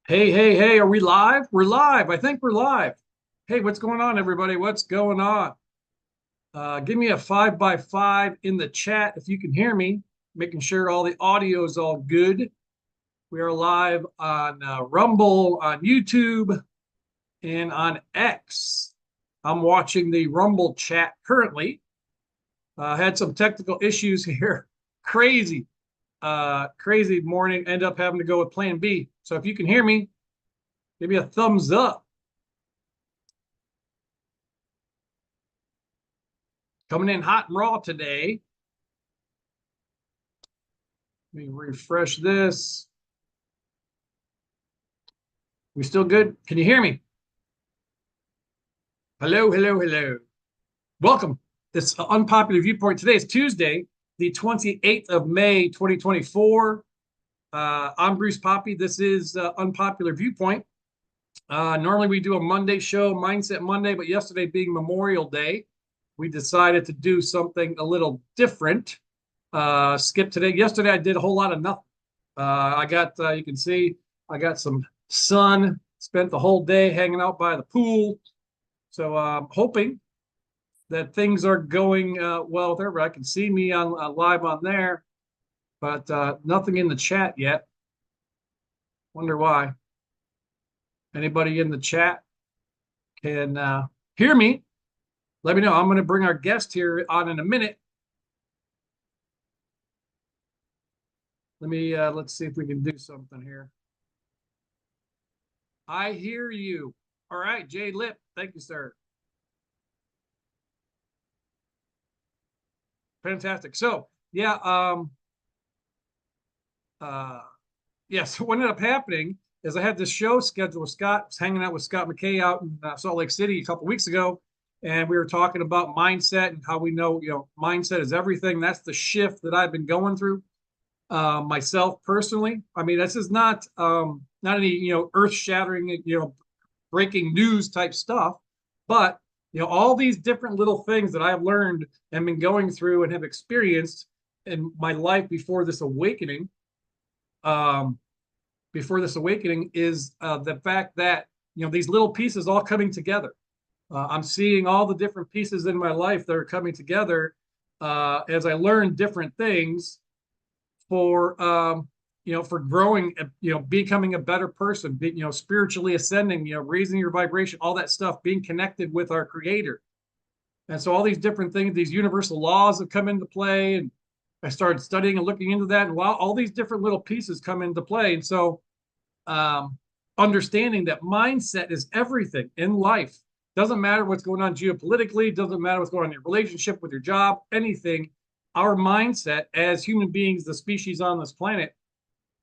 Hey, hey, hey, are we live? We're live. I think we're live. Hey, what's going on, everybody? What's going on? Give me a 5 by 5 in the chat if you can hear me, making sure all the audio is all good. We are live on Rumble, on YouTube, and on X. I'm watching the Rumble chat currently. Had some technical issues here. Crazy, crazy morning. End up having to go with plan B. So if you can hear me, give me a thumbs up. Coming in hot and raw today. Let me refresh this. We still good? Can you hear me? Hello, hello, hello. Welcome. This unpopular viewpoint. Today is Tuesday, the 28th of May, 2024. I'm BrucePoppy. This is Unpopular Viewpoint. Normally we do a Monday show, Mindset Monday, but yesterday being Memorial Day, we decided to do something a little different. Skip today. Yesterday I did a whole lot of nothing. I got, you can see, I got some sun, spent the whole day hanging out by the pool. So I'm hoping that things are going well there. I can see me on live on there, but nothing in the chat yet. Wonder why. Anybody in the chat can hear me? Let me know. I'm going to bring our guest here on in a minute. Let's see if we can do something here. I hear you. All right, Jay Lip. Thank you, sir. Fantastic. So yeah, so what ended up happening is I had this show scheduled with Scott. I was hanging out with Scott McKay out in Salt Lake City a couple weeks ago, and we were talking about mindset and how we know, mindset is everything. That's the shift that I've been going through myself personally. I mean, this is not any earth shattering breaking news type stuff, but all these different little things that I've learned and been going through and have experienced in my life before this awakening. Before this awakening is the fact that these little pieces all coming together. I'm seeing all the different pieces in my life that are coming together as I learn different things for for growing, becoming a better person, spiritually ascending, raising your vibration, all that stuff, being connected with our creator. And so all these different things, these universal laws have come into play. And I started studying and looking into that. And wow, all these different little pieces come into play. And so understanding that mindset is everything in life. Doesn't matter what's going on geopolitically, doesn't matter what's going on in your relationship, with your job, anything. Our mindset as human beings, the species on this planet,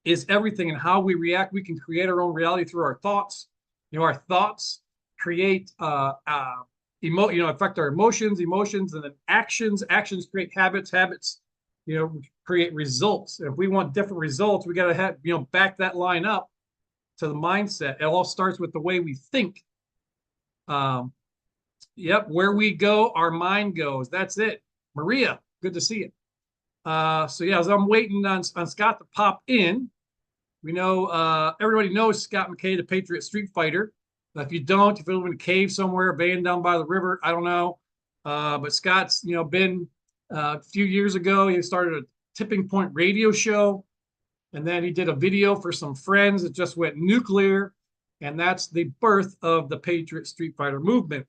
is everything. And how we react, we can create our own reality through our thoughts. Our thoughts create affect our emotions, and then actions create habits, create results. And if we want different results, we got to have, back that line up to the mindset. It all starts with the way we think. Yep, where we go, our mind goes. That's it. Maria, good to see you. So yeah, as I'm waiting on Scott to pop in, we know everybody knows Scott McKay, the Patriot Street Fighter. If you don't, if you live in a cave somewhere, baying down by the river, I don't know. But Scott's, been a few years ago, he started a Tipping Point radio show. And then he did a video for some friends that just went nuclear. And that's the birth of the Patriot Street Fighter movement.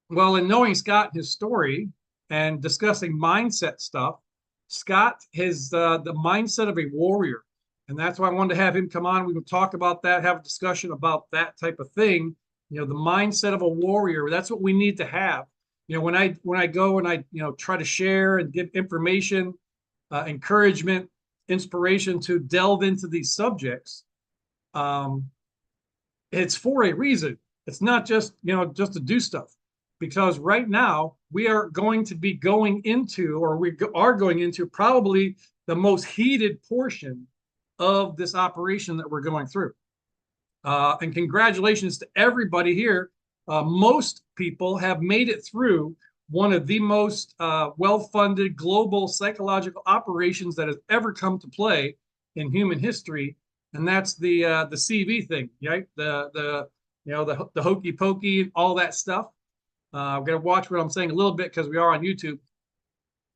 Well, in knowing Scott and his story and discussing mindset stuff, Scott has the mindset of a warrior. And that's why I wanted to have him come on. We would talk about that, have a discussion about that type of thing. The mindset of a warrior. That's what we need to have. When I go and I try to share and give information, encouragement, inspiration to delve into these subjects, it's for a reason. It's not just just to do stuff. Because right now we are going to be going into, or we are going into, probably the most heated portion of this operation that we're going through. And congratulations to everybody here. Most people have made it through one of the most well-funded global psychological operations that has ever come to play in human history. and that's the CV thing, right? The hokey pokey, all that stuff. I'm gonna watch what I'm saying a little bit because we are on YouTube.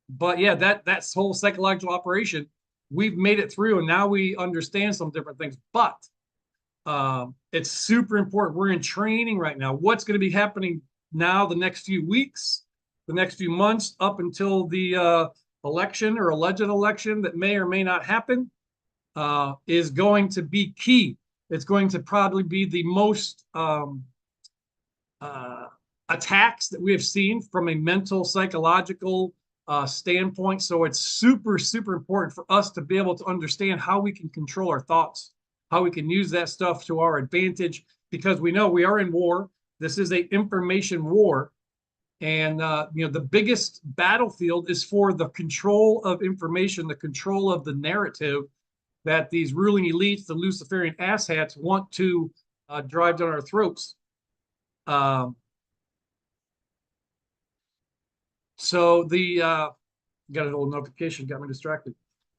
But yeah, that's whole psychological operation. We've made it through, and now we understand some different things. But it's super important. We're in training right now. What's going to be happening now, the next few weeks, the next few months, up until the election or alleged election that may or may not happen, is going to be key. It's going to probably be the most uh, attacks that we have seen from a mental, psychological standpoint. So it's super, super important for us to be able to understand how we can control our thoughts, how we can use that stuff to our advantage, because we know we are in war. This is a information war. And the biggest battlefield is for the control of information, the control of the narrative that these ruling elites, the Luciferian asshats, want to drive down our throats. Um, so got a little notification, got me distracted.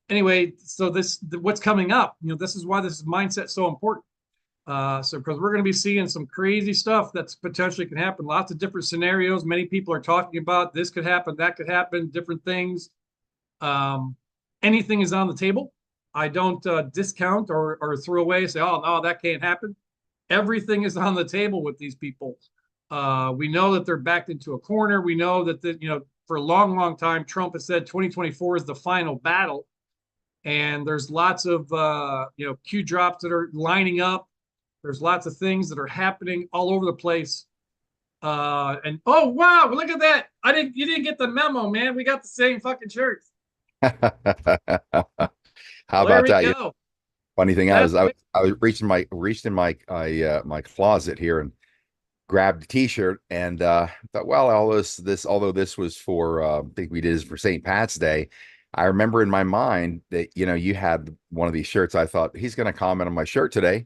Anyway, so what's coming up? This is why this mindset so important. So because we're going to be seeing some crazy stuff that's potentially can happen, lots of different scenarios. Many people are talking about this could happen, that could happen, different things. Anything is on the table. I don't discount or throw away, say, oh no, that can't happen. Everything is on the table with these people. We know that they're backed into a corner. We know that for a long, long time, Trump has said 2024 is the final battle, and there's lots of Q drops that are lining up. There's lots of things that are happening all over the place. And oh wow, look at that! You didn't get the memo, man. We got the same fucking shirts. How Well, there about we that? go. Funny thing, That's I was reached in my closet here and grabbed a t-shirt and thought, well, although this was for I think we did this for St. Pat's Day. I remember in my mind that you had one of these shirts. I thought he's going to comment on my shirt today,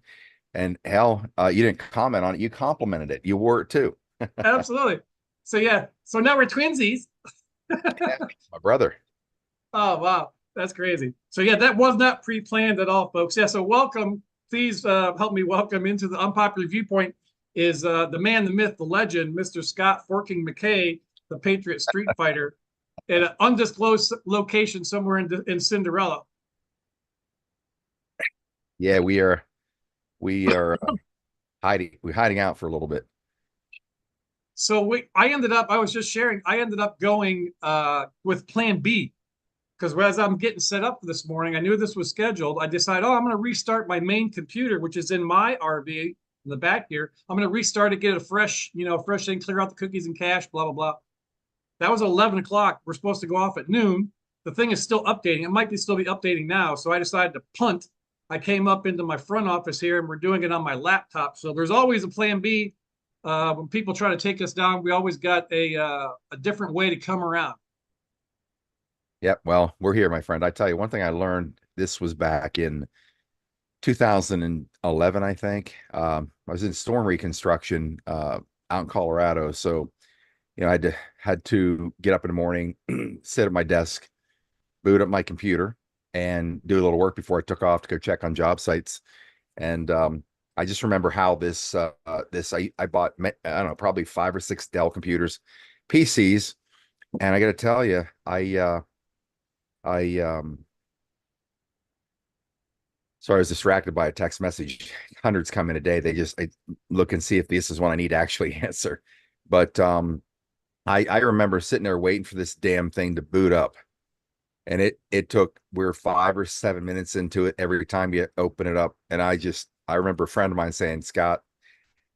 and hell, you didn't comment on it. You complimented it. You wore it too. absolutely. So yeah, so now we're twinsies. Yeah, my brother. Oh wow, that's crazy. So yeah, that was not pre-planned at all, folks. Yeah, so welcome. Please help me welcome into the unpopular viewpoint is the man, the myth, the legend, Mr. Scott Forking McKay, the Patriot Street Fighter, at an undisclosed location somewhere in Cinderella. Yeah, we are we're hiding out for a little bit. So I was just sharing, I ended up going with Plan B because as I'm getting set up for this morning, I knew this was scheduled. I decided, oh, I'm going to restart my main computer, which is in my RV in the back here. I'm going to restart it, get a fresh thing, clear out the cookies and cache, blah, blah, blah. That was 11 o'clock. We're supposed to go off at noon. The thing is still updating. It might still be updating now. So I decided to punt. I came up into my front office here and we're doing it on my laptop. So there's always a plan B. When people try to take us down, we always got a different way to come around. Yep. Well, we're here, my friend. I tell you, one thing I learned, this was back in 2011, I think. I was in storm reconstruction out in Colorado. So, I had to get up in the morning, sit at my desk, boot up my computer, and do a little work before I took off to go check on job sites. And I just remember how I bought, I don't know, probably 5 or 6 Dell computers, PCs, and I got to tell you, I so I was distracted by a text message. Hundreds come in a day. I look and see if this is one I need to actually answer. But I remember sitting there waiting for this damn thing to boot up. And it took, we're 5 or 7 minutes into it every time you open it up. And I remember a friend of mine saying, Scott,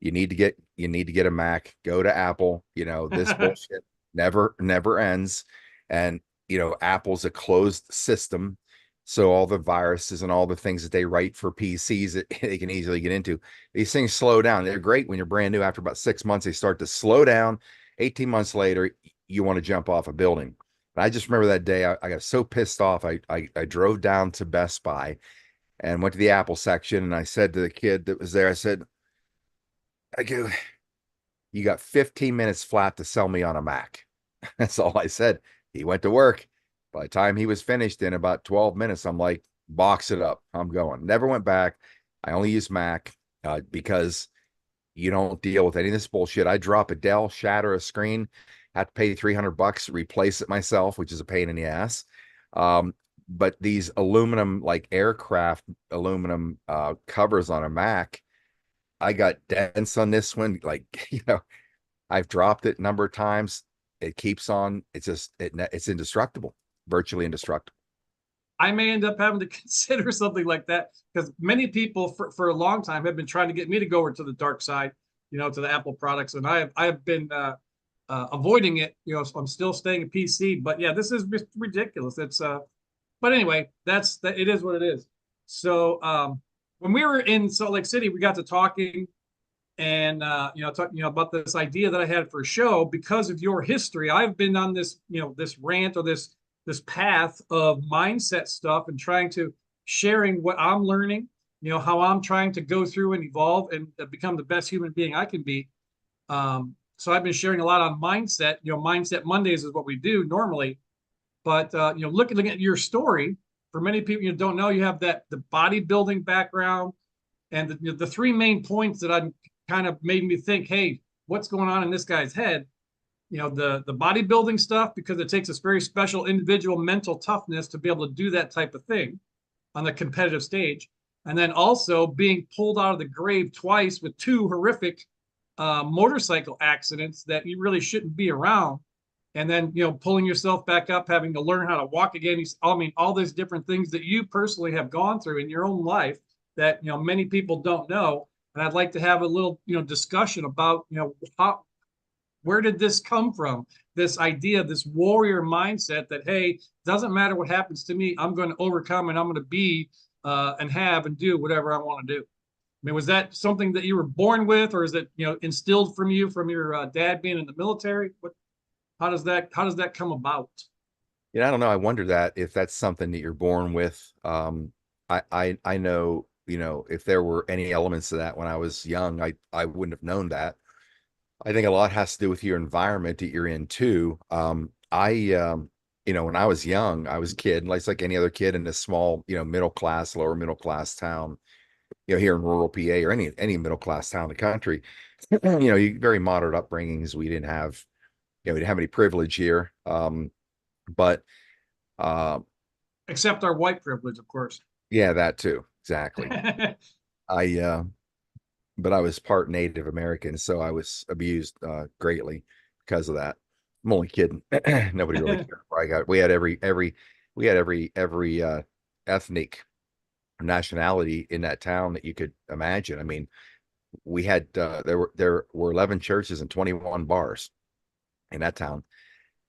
you need to get a Mac, go to Apple, this bullshit never ends. And Apple's a closed system. So all the viruses and all the things that they write for PCs that they can easily get into, these things slow down. They're great when you're brand new. After about 6 months, they start to slow down. 18 months later, you want to jump off a building. And I just remember that day, I got so pissed off. I drove down to Best Buy and went to the Apple section. And I said to the kid that was there, I go, you got 15 minutes flat to sell me on a Mac. That's all I said. He went to work. By the time he was finished in about 12 minutes, I'm like, box it up. I'm going. Never went back. I only use Mac because you don't deal with any of this bullshit. I drop a Dell, shatter a screen, have to pay $300 to replace it myself, which is a pain in the ass. But these aluminum, like aircraft aluminum covers on a Mac, I got dents on this one. Like, I've dropped it a number of times. It keeps on. It's indestructible, virtually indestructible. I may end up having to consider something like that because many people for a long time have been trying to get me to go over to the dark side, to the Apple products, and I have been avoiding it. So I'm still staying a PC, but yeah, this is ridiculous. But anyway, that. It is what it is. So when we were in Salt Lake City, we got to talking and talk about this idea that I had for a show because of your history. I've been on this this rant or this path of mindset stuff and trying to sharing what I'm learning, how I'm trying to go through and evolve and become the best human being I can be. So I've been sharing a lot on mindset. Mindset Mondays is what we do normally, but looking at your story, for many people you don't know, you have the bodybuilding background, and the three main points that I kind of made me think, hey, what's going on in this guy's head? The bodybuilding stuff, because it takes this very special individual mental toughness to be able to do that type of thing on the competitive stage. And then also being pulled out of the grave twice with two horrific motorcycle accidents that you really shouldn't be around. And then, pulling yourself back up, having to learn how to walk again. I mean, all these different things that you personally have gone through in your own life that, many people don't know. And I'd like to have a little, discussion about, where did this come from? This idea, this warrior mindset that, hey, doesn't matter what happens to me, I'm going to overcome and I'm going to be and have and do whatever I want to do. I mean, was that something that you were born with, or is it instilled from you from your dad being in the military? How does that come about? I don't know. I wonder that if that's something that you're born with. I know, if there were any elements of that when I was young, I wouldn't have known that. I think a lot has to do with your environment that you're in too. When I was young, I was a kid, like any other kid in a small, middle class, lower middle class town, here in rural PA or any middle class town in the country. You very moderate upbringings. We didn't have, we didn't have any privilege here. But uh, Except our white privilege, of course. yeah, that too. Exactly. I but I was part Native American, so I was abused greatly because of that. I'm only kidding. Nobody really cared where I got. We had every ethnic nationality in that town that you could imagine. I mean, we had there were 11 churches and 21 bars in that town.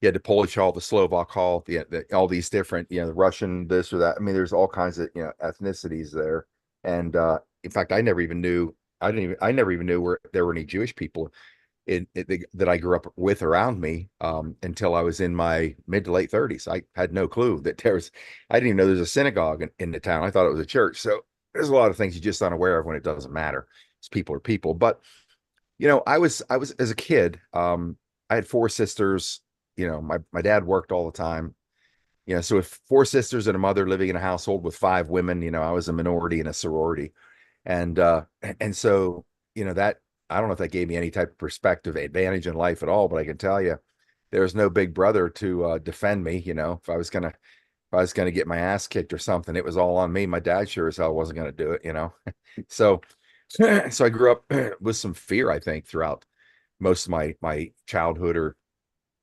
You had the Polish hall, the Slovak hall, all these different, the Russian, this or that. I mean, there's all kinds of, ethnicities there. And in fact, I never even knew where there were any Jewish people that I grew up with around me until I was in my mid to late 30s. I had no clue that I didn't even know there's a synagogue in the town. I thought it was a church. So there's a lot of things you're just unaware of when it doesn't matter. It's people are people. But, I was as a kid, I had four sisters. My dad worked all the time. So with four sisters and a mother living in a household with five women, I was a minority in a sorority. And so, that I don't know if that gave me any type of perspective advantage in life at all, but I can tell you there was no big brother to defend me. If I was gonna get my ass kicked or something, it was all on me. My dad sure as hell wasn't gonna do it. So so I grew up with some fear, I think, throughout most of my childhood or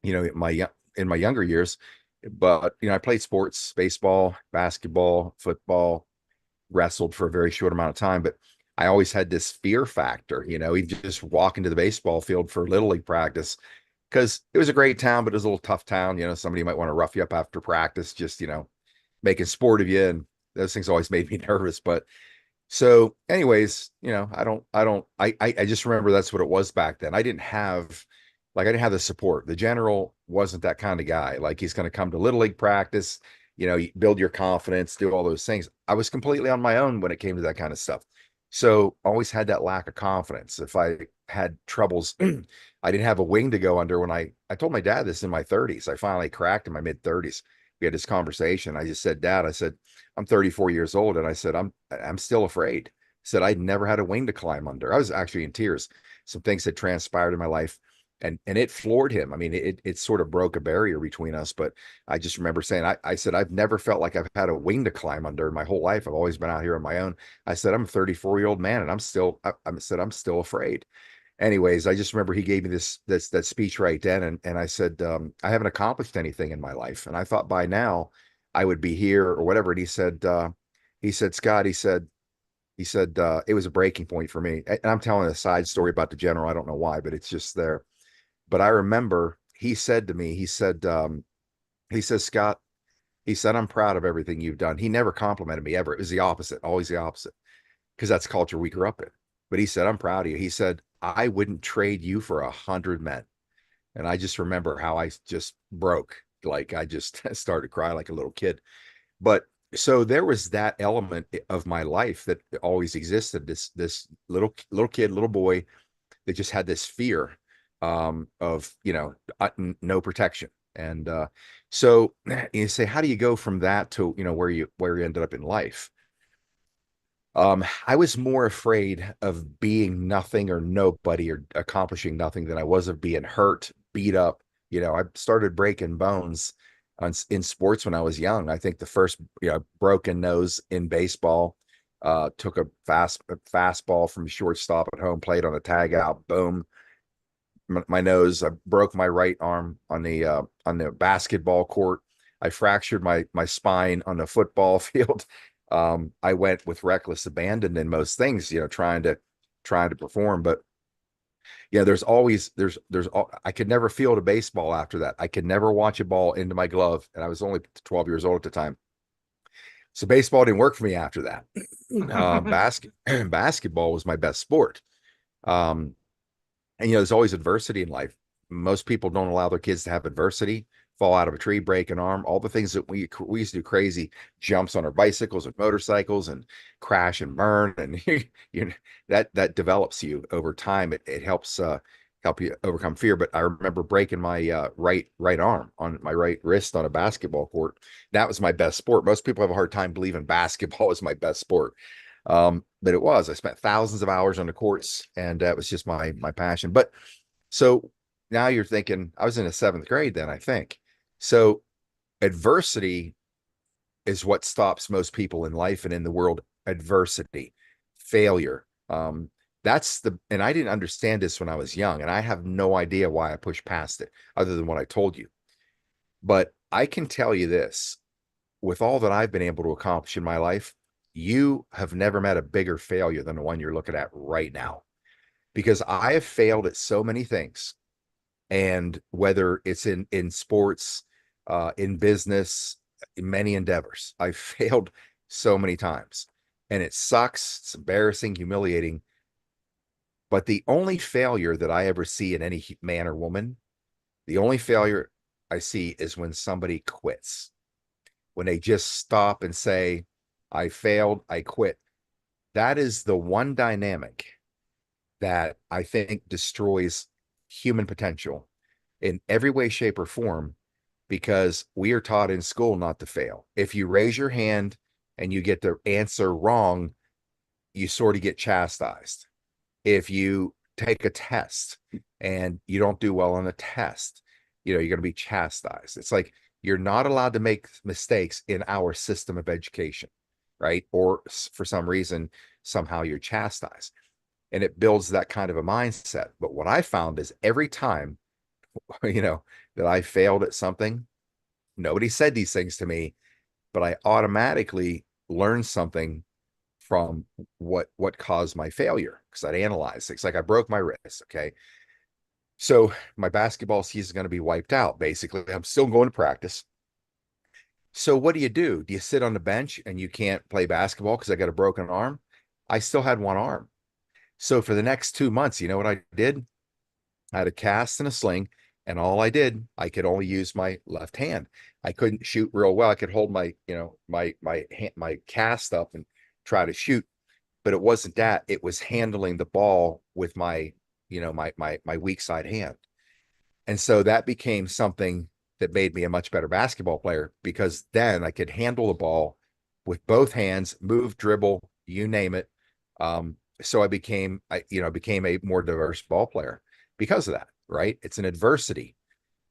in my younger years. But I played sports, baseball, basketball, football, wrestled for a very short amount of time, but I always had this fear factor, you just walk into the baseball field for little league practice because it was a great town, but it was a little tough town. Somebody might want to rough you up after practice, just, making sport of you. And those things always made me nervous. But so anyways, I just remember that's what it was back then. I didn't have the support. The general wasn't that kind of guy. Like he's going to come to little league practice, build your confidence, do all those things. I was completely on my own when it came to that kind of stuff. So always had that lack of confidence. If I had troubles, I didn't have a wing to go under when I told my dad this in my 30s. I finally cracked in my mid 30s. we had this conversation. I just said, Dad, I said, I'm 34 years old. And I said, I'm still afraid. I said, I'd never had a wing to climb under. I was actually in tears. Some things had transpired in my life, and it floored him. I mean, it sort of broke a barrier between us. But I just remember saying, I said, I've never felt like I've had a wing to climb under in my whole life. I've always been out here on my own. I said, I'm a 34-year-old man, and I said, I'm still afraid. Anyways, I just remember he gave me that speech right then, and I said, I haven't accomplished anything in my life, and I thought by now I would be here or whatever. And he said, Scott, it was a breaking point for me. And I'm telling a side story about the general. I don't know why, but it's just there. But I remember he said to me, he says, Scott, he said, I'm proud of everything you've done. He never complimented me ever. It was the opposite, always the opposite, because that's the culture we grew up in. But he said, I'm proud of you. He said, I wouldn't trade you for 100 men. And I just remember how I just broke. Like I just started to cry like a little kid. But so there was that element of my life that always existed. This little kid, little boy that just had this fear of, no protection. And so you say, how do you go from that to, where you ended up in life? I was more afraid of being nothing or nobody or accomplishing nothing than I was of being hurt, beat up. I started breaking bones in sports when I was young. I think the first, broken nose in baseball, took a fastball from shortstop at home, played on a tag out, boom, my nose. I broke my right arm on the basketball court. I fractured my spine on the football field. I went with reckless abandon in most things, trying to perform. But yeah, I could never field a baseball after that. I could never watch a ball into my glove, and I was only 12 years old at the time. So baseball didn't work for me after that. Basketball was my best sport. Um, and there's always adversity in life. Most people don't allow their kids to have adversity, fall out of a tree, break an arm, all the things that we used to do, crazy jumps on our bicycles and motorcycles and crash and burn. And that develops you over time. It helps help you overcome fear. But I remember breaking my right arm on my right wrist on a basketball court. That was my best sport. Most people have a hard time believing basketball is my best sport. But it was. I spent thousands of hours on the courts, and that was just my passion. But so now you're thinking, I was in the seventh grade then, I think. So adversity is what stops most people in life and in the world. Adversity, failure. And I didn't understand this when I was young, and I have no idea why I pushed past it other than what I told you. But I can tell you this, with all that I've been able to accomplish in my life, you have never met a bigger failure than the one you're looking at right now, because I have failed at so many things. And whether it's in sports, in business, in many endeavors, I've failed so many times, and it sucks. It's embarrassing, humiliating. But the only failure that I ever see in any man or woman, the only failure I see is when somebody quits, when they just stop and say, I failed, I quit. That is the one dynamic that I think destroys human potential in every way, shape, or form, because we are taught in school not to fail. If you raise your hand and you get the answer wrong, you sort of get chastised. If you take a test and you don't do well on a test, you're going to be chastised. It's like you're not allowed to make mistakes in our system of education, right? Or for some reason, somehow you're chastised. And it builds that kind of a mindset. But what I found is every time, that I failed at something, nobody said these things to me, but I automatically learned something from what caused my failure, because I'd analyze things. Like I broke my wrist. Okay. So my basketball season is going to be wiped out. Basically, I'm still going to practice. So what do? Do you sit on the bench and you can't play basketball because I got a broken arm? I still had one arm. So for the next 2 months, you know what I did? I had a cast and a sling, and all I did, I could only use my left hand. I couldn't shoot real well. I could hold my cast up and try to shoot, but it wasn't that. It was handling the ball with my weak side hand. And so that became something that made me a much better basketball player, because then I could handle the ball with both hands, move, dribble, you name it. So became a more diverse ball player because of that, right? It's an adversity,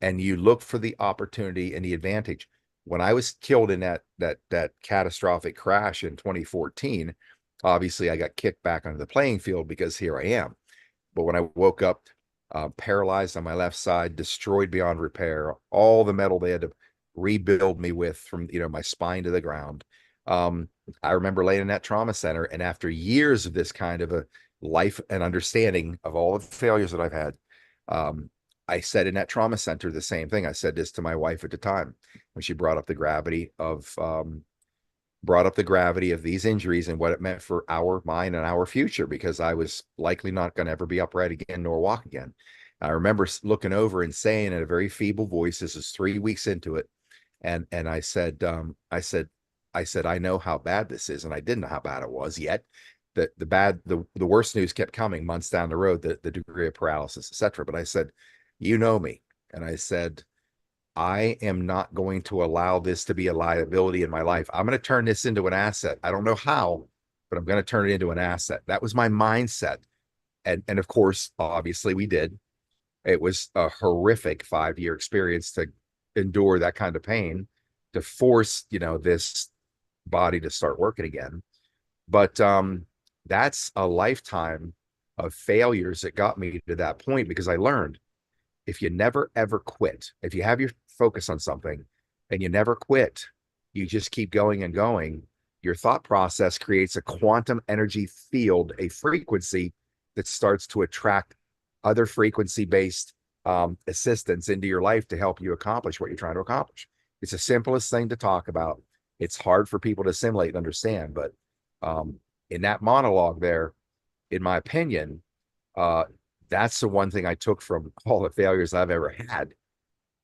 and you look for the opportunity and the advantage. When I was killed in that catastrophic crash in 2014, obviously I got kicked back onto the playing field because here I am. But when I woke up, paralyzed on my left side, destroyed beyond repair, all the metal they had to rebuild me with from my spine to the ground. Um, I remember laying in that trauma center, and after years of this kind of a life and understanding of all the failures that I've had, I said in that trauma center the same thing. I said this to my wife at the time when she brought up the gravity of these injuries and what it meant for mine and our future, because I was likely not going to ever be upright again nor walk again. I remember looking over and saying in a very feeble voice, this is 3 weeks into it, and I said, I know how bad this is, and I didn't know how bad it was yet. The worst news kept coming months down the road, the degree of paralysis, etc. But I said, you know me, and I said, I am not going to allow this to be a liability in my life. I'm going to turn this into an asset. I don't know how, but I'm going to turn it into an asset. That was my mindset. And of course, obviously we did. It was a horrific 5-year experience to endure that kind of pain, to force, this body to start working again. But that's a lifetime of failures that got me to that point, because I learned, if you never ever quit, if you have your focus on something and you never quit, you just keep going and going, your thought process creates a quantum energy field, a frequency that starts to attract other frequency based assistance into your life to help you accomplish what you're trying to accomplish. It's the simplest thing to talk about. It's hard for people to assimilate and understand, but in that monologue there, in my opinion, that's the one thing I took from all the failures I've ever had.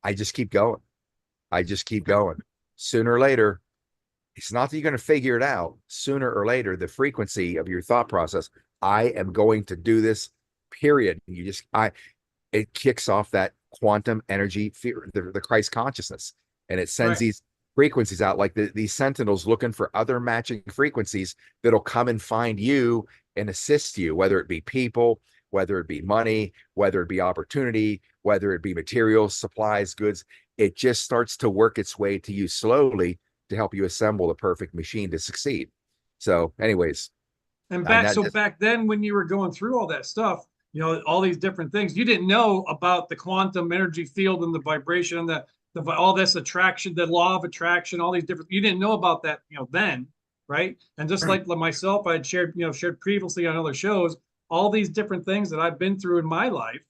I just keep going. I just keep going. Sooner or later, it's not that you're going to figure it out. Sooner or later, the frequency of your thought process, I am going to do this, period. It kicks off that quantum energy, the Christ consciousness, and it sends Right. these frequencies out, like these sentinels looking for other matching frequencies that'll come and find you and assist you, whether it be people, whether it be money, whether it be opportunity, whether it be materials, supplies, goods. It just starts to work its way to you slowly to help you assemble the perfect machine to succeed. So anyways, And and back, that so just, back then when you were going through all that stuff, all these different things, you didn't know about the quantum energy field and the vibration and the all this attraction, the law of attraction, all these different, you didn't know about that, then, right? And just like myself, I had shared previously on other shows, all these different things that I've been through in my life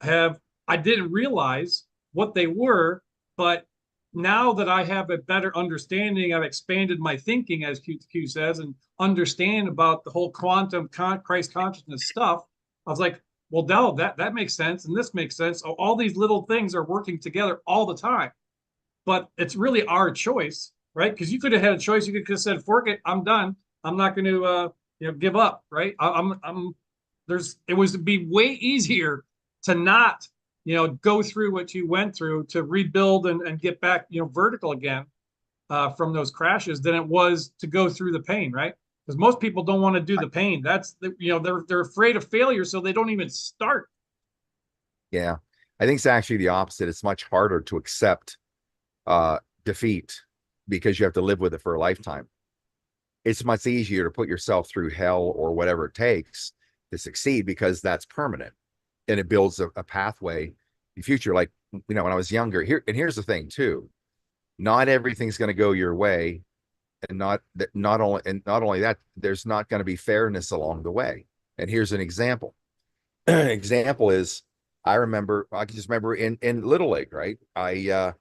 I didn't realize what they were, but now that I have a better understanding, I've expanded my thinking, as Q says, and understand about the whole quantum Christ consciousness stuff. I was like, well, Dell, that makes sense, and this makes sense. So all these little things are working together all the time, but it's really our choice, right? Because you could have had a choice. You could have said, "Fork it, I'm done. I'm not going to, give up." Right? I'm. It was to be way easier to not, go through what you went through to rebuild and get back, vertical again from those crashes than it was to go through the pain, right? Because most people don't want to do the pain. They're afraid of failure, so they don't even start. yeah, I think it's actually the opposite. It's much harder to accept defeat because you have to live with it for a lifetime. It's much easier to put yourself through hell or whatever it takes to succeed, because that's permanent and it builds a pathway in future. Like, when I was younger, here's the thing too, not everything's going to go your way, and not only that, there's not going to be fairness along the way. And here's an example. Example is, I can just remember in Little League, right? I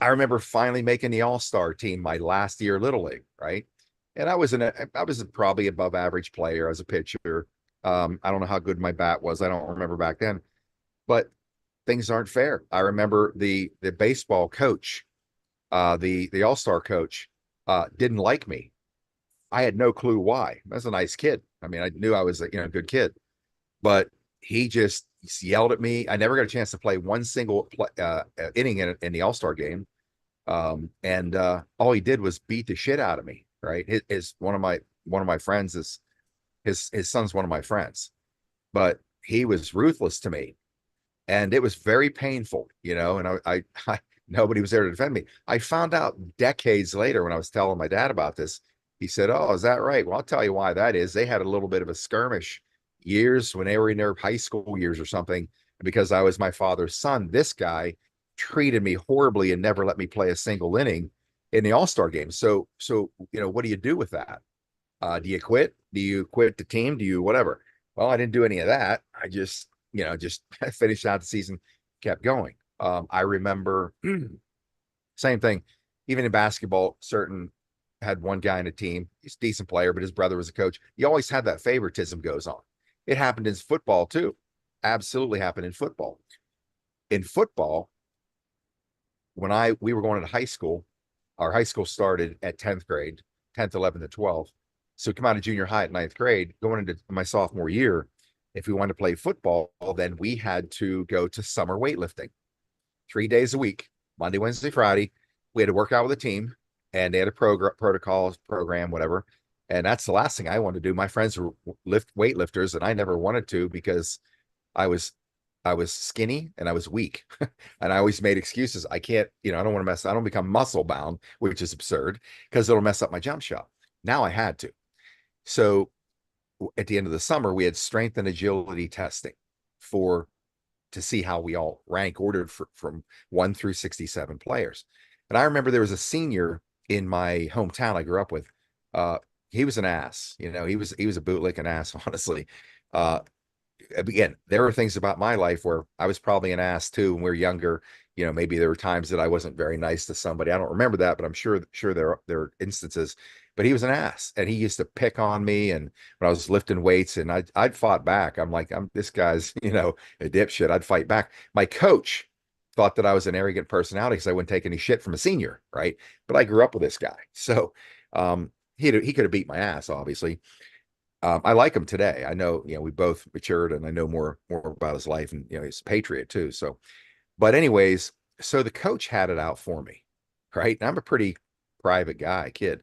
remember finally making the all-star team my last year Little League, right? And I was probably above average player as a pitcher. I don't know how good my bat was. I don't remember back then, but things aren't fair. I remember the baseball coach, the all-star coach, didn't like me. I had no clue why. I was a nice kid. I mean, I knew I was a good kid, but he just yelled at me. I never got a chance to play one single inning in the All-Star game. And all he did was beat the shit out of me. Right. His one of my friends is his son's one of my friends, but he was ruthless to me, and it was very painful, and I nobody was there to defend me. I found out decades later when I was telling my dad about this. He said, "Oh, is that right? Well, I'll tell you why that is. They had a little bit of a skirmish years when they were in their high school years or something. And because I was my father's son, this guy treated me horribly and never let me play a single inning in the All-Star game. So what do you do with that? Do you quit? Do you quit the team? Do you whatever?" Well, I didn't do any of that. I just finished out the season, kept going. I remember same thing, even in basketball, certain had one guy in a team. He's a decent player, but his brother was a coach. You always had that favoritism goes on. It happened in football too. Absolutely happened in football. In football, when we were going to high school, our high school started at 10th grade, 10th, 11th, and 12th. So come out of junior high at ninth grade, going into my sophomore year, if we wanted to play football, then we had to go to summer weightlifting 3 days a week, Monday, Wednesday, Friday. We had to work out with a team, and they had a program, whatever. And that's the last thing I wanted to do. My friends were weightlifters, and I never wanted to because I was I was skinny and I was weak. And I always made excuses. I can't, I don't want to I don't become muscle bound, which is absurd because it'll mess up my jump shot. Now I had to. So at the end of the summer, we had strength and agility testing for to see how we all rank ordered from 1 through 67 players. And I remember there was a senior in my hometown I grew up with. He was an ass, he was a bootlicking ass, honestly. Again, there were things about my life where I was probably an ass too when we were younger. Maybe there were times that I wasn't very nice to somebody. I don't remember that, but I'm sure there are instances. But he was an ass, and he used to pick on me. And when I was lifting weights, and I'd fought back. I'm like, this guy's a dipshit. I'd fight back. My coach thought that I was an arrogant personality because I wouldn't take any shit from a senior, right? But I grew up with this guy, so he could have beat my ass, obviously. I like him today. I know, we both matured, and I know more about his life, and he's a patriot too. So, but anyways, so the coach had it out for me, right? And I'm a pretty private guy, kid.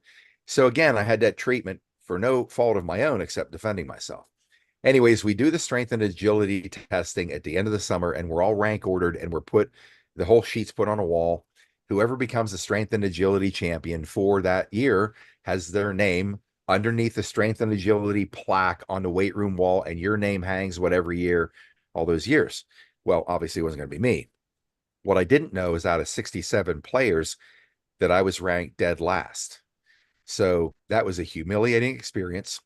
So again, I had that treatment for no fault of my own except defending myself. Anyways, we do the strength and agility testing at the end of the summer, and we're all rank ordered, and the whole sheet's put on a wall. Whoever becomes the strength and agility champion for that year has their name underneath the strength and agility plaque on the weight room wall, and your name hangs whatever year, all those years. Well, obviously it wasn't going to be me. What I didn't know is out of 67 players that I was ranked dead last. So that was a humiliating experience.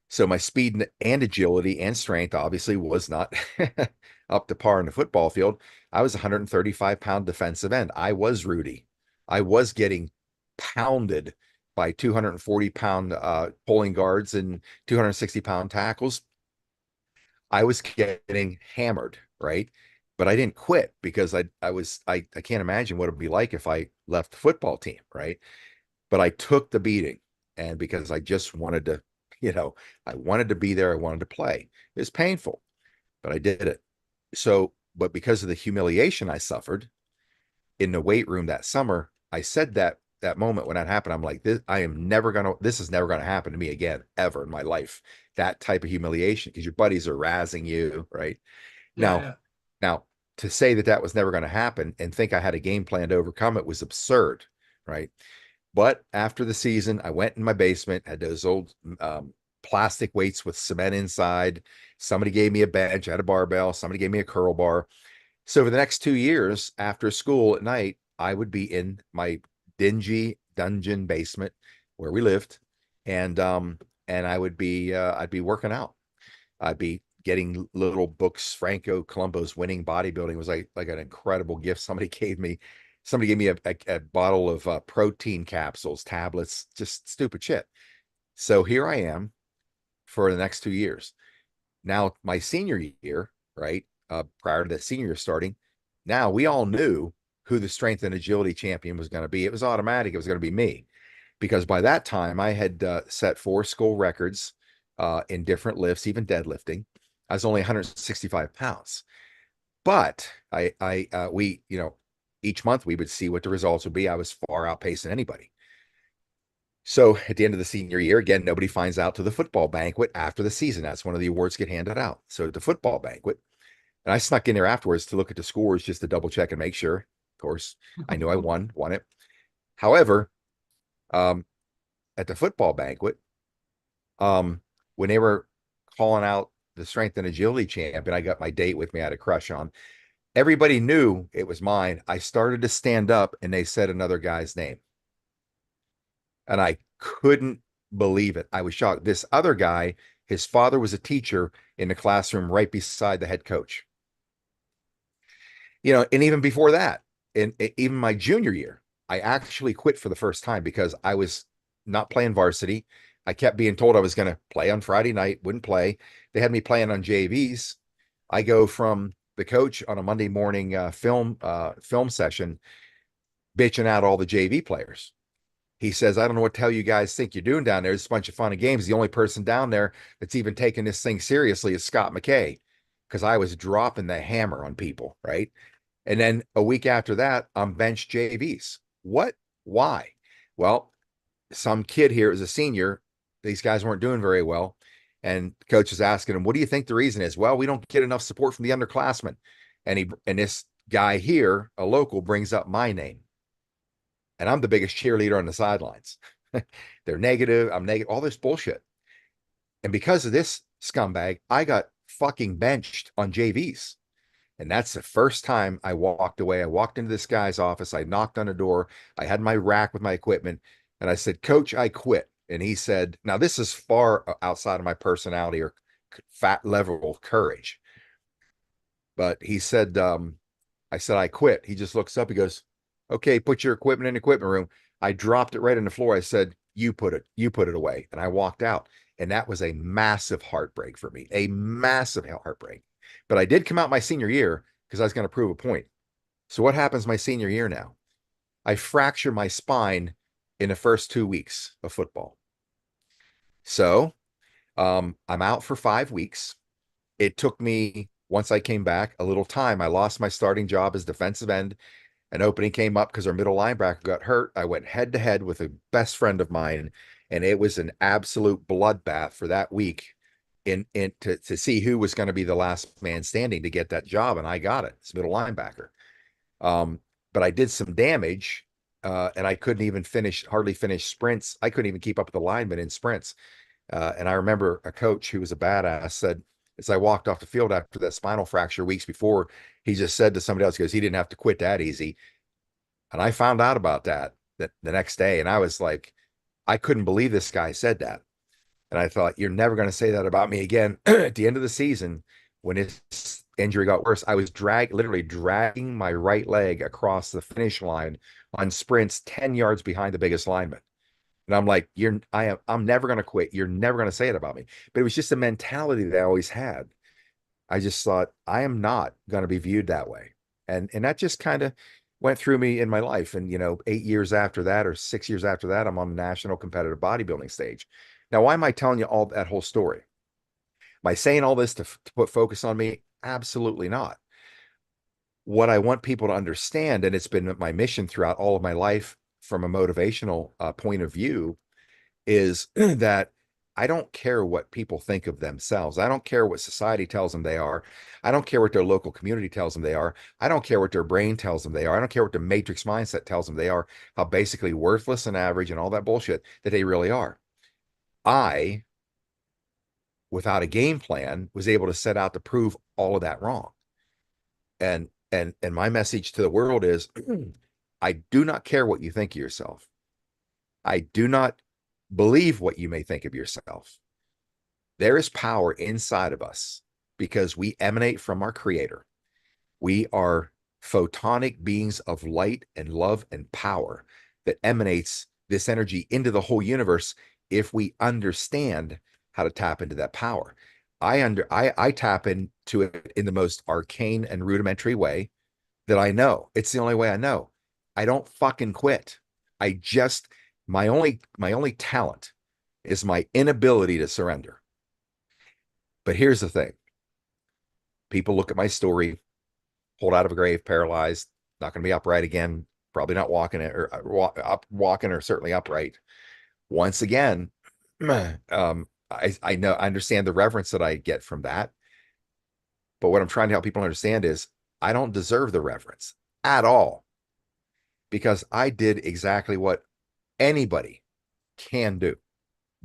So my speed and agility and strength obviously was not up to par in the football field. I was a 135-pound defensive end. I was Rudy. I was getting pounded by 240-pound pulling guards and 260-pound tackles. I was getting hammered, right? But I didn't quit because I can't imagine what it'd be like if I left the football team, right? But I took the beating, and because I just wanted to, I wanted to be there, I wanted to play. It was painful, but I did it. So, but because of the humiliation I suffered in the weight room that summer, I said that moment when that happened, I'm like, this is never gonna happen to me again, ever in my life. That type of humiliation, because your buddies are razzing you, right? Yeah, Now, yeah. now to say that was never going to happen and think I had a game plan to overcome it was absurd, right? But after the season, I went in my basement, had those old plastic weights with cement inside. Somebody gave me a bench, I had a barbell. Somebody gave me a curl bar. So for the next 2 years after school at night, I would be in my dingy dungeon basement where we lived, and I'd be working out. I'd be getting little books. Franco Columbo's Winning Bodybuilding was like an incredible gift somebody gave me. Somebody gave me a bottle of protein capsules, tablets, just stupid shit. So here I am for the next 2 years. Now, my senior year, right, prior to the senior year starting, now we all knew who the strength and agility champion was going to be. It was automatic. It was going to be me, because by that time I had set 4 school records in different lifts, even deadlifting. I was only 165 pounds. But we, each month we would see what the results would be. I was far outpacing anybody. So at the end of the senior year, again, nobody finds out to the football banquet after the season. That's when the awards get handed out. So at the football banquet, and I snuck in there afterwards to look at the scores just to double check and make sure. Of course, I knew I won it. However, um, at the football banquet, when they were calling out the strength and agility champion, I got my date with me. I had a crush on. Everybody knew it was mine. I started to stand up and they said another guy's name. And I couldn't believe it. I was shocked. This other guy, his father was a teacher in the classroom right beside the head coach. And even before that, in even my junior year, I actually quit for the first time because I was not playing varsity. I kept being told I was going to play on Friday night, wouldn't play. They had me playing on JVs. I go from the coach on a Monday morning film session, bitching out all the JV players. He says, I don't know what the hell you guys think you're doing down there. It's a bunch of fun and games. The only person down there that's even taking this thing seriously is Scott McKay, because I was dropping the hammer on people, right? And then a week after that, I'm bench JVs. What? Why? Well, some kid here is a senior. These guys weren't doing very well. And coach is asking him, what do you think the reason is? Well, we don't get enough support from the underclassmen. And this guy here, a local, brings up my name. And I'm the biggest cheerleader on the sidelines. They're negative. I'm negative, all this bullshit. And because of this scumbag, I got fucking benched on JVs. And that's the first time I walked away. I walked into this guy's office. I knocked on the door. I had my rack with my equipment. And I said, Coach, I quit. And he said, now this is far outside of my personality or fat level of courage. But he said, I said, I quit. He just looks up. He goes, okay, put your equipment in the equipment room. I dropped it right on the floor. I said, you put it away. And I walked out. And that was a massive heartbreak for me, a massive heartbreak. But I did come out my senior year because I was going to prove a point. So what happens my senior year now? I fracture my spine in the first 2 weeks of football. So I'm out for 5 weeks. It took me, once I came back, a little time. I lost my starting job as defensive end. An opening came up because our middle linebacker got hurt. I went head to head with a best friend of mine, and it was an absolute bloodbath for that week to see who was going to be the last man standing to get that job. And I got it. It's middle linebacker. But I did some damage, and I couldn't even hardly finish sprints. I couldn't even keep up with the linemen in sprints. And I remember a coach who was a badass said, as I walked off the field after that spinal fracture weeks before, he just said to somebody else, he goes, he didn't have to quit that easy. And I found out about that the next day. And I was like, I couldn't believe this guy said that. And I thought, you're never going to say that about me again. At the end of the season, when his injury got worse, I was literally dragging my right leg across the finish line on sprints 10 yards behind the biggest lineman. And I'm like, I'm never going to quit. You're never going to say it about me. But it was just a mentality that I always had. I just thought, I am not going to be viewed that way. And that just kind of went through me in my life. And, 8 years after that, or 6 years after that, I'm on the national competitive bodybuilding stage. Now, why am I telling you all that whole story? Am I saying all this to put focus on me? Absolutely not. What I want people to understand, and it's been my mission throughout all of my life from a motivational point of view, is that I don't care what people think of themselves. I don't care what society tells them they are. I don't care what their local community tells them they are. I don't care what their brain tells them they are. I don't care what the matrix mindset tells them they are, how basically worthless and average and all that bullshit that they really are. I, without a game plan, was able to set out to prove all of that wrong. And my message to the world is, I do not care what you think of yourself. I do not believe what you may think of yourself. There is power inside of us because we emanate from our creator. We are photonic beings of light and love and power that emanates this energy into the whole universe if we understand how to tap into that power. I tap into it in the most arcane and rudimentary way that I know. It's the only way I know. I don't fucking quit. I just my only talent is my inability to surrender. But here's the thing. People look at my story, pulled out of a grave, paralyzed, not going to be upright again, probably not walking it or walking or certainly upright. Once again, I know I understand the reverence that I get from that. But what I'm trying to help people understand is I don't deserve the reverence at all because I did exactly what anybody can do.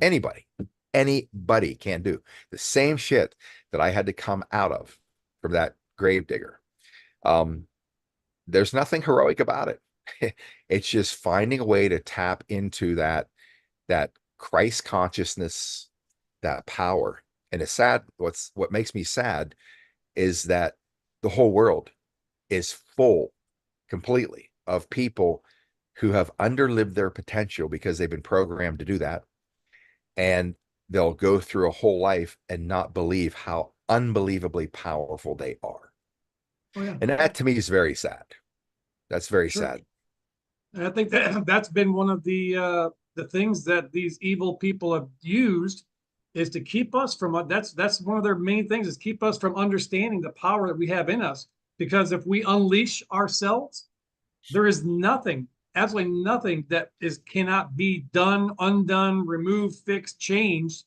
Anybody, anybody can do the same shit that I had to come out of from that grave digger. Um, there's nothing heroic about it. It's just finding a way to tap into that Christ consciousness, that power. And it's sad. What makes me sad is that the whole world is full completely of people who have underlived their potential because they've been programmed to do that. And they'll go through a whole life and not believe how unbelievably powerful they are. Oh yeah, And that to me is very sad. That's very sure. sad. And I think that that's been one of the things that these evil people have used is to keep us from that's one of their main things is keep us from understanding the power that we have in us. Because if we unleash ourselves, there is nothing, absolutely nothing that is cannot be done, undone, removed, fixed, changed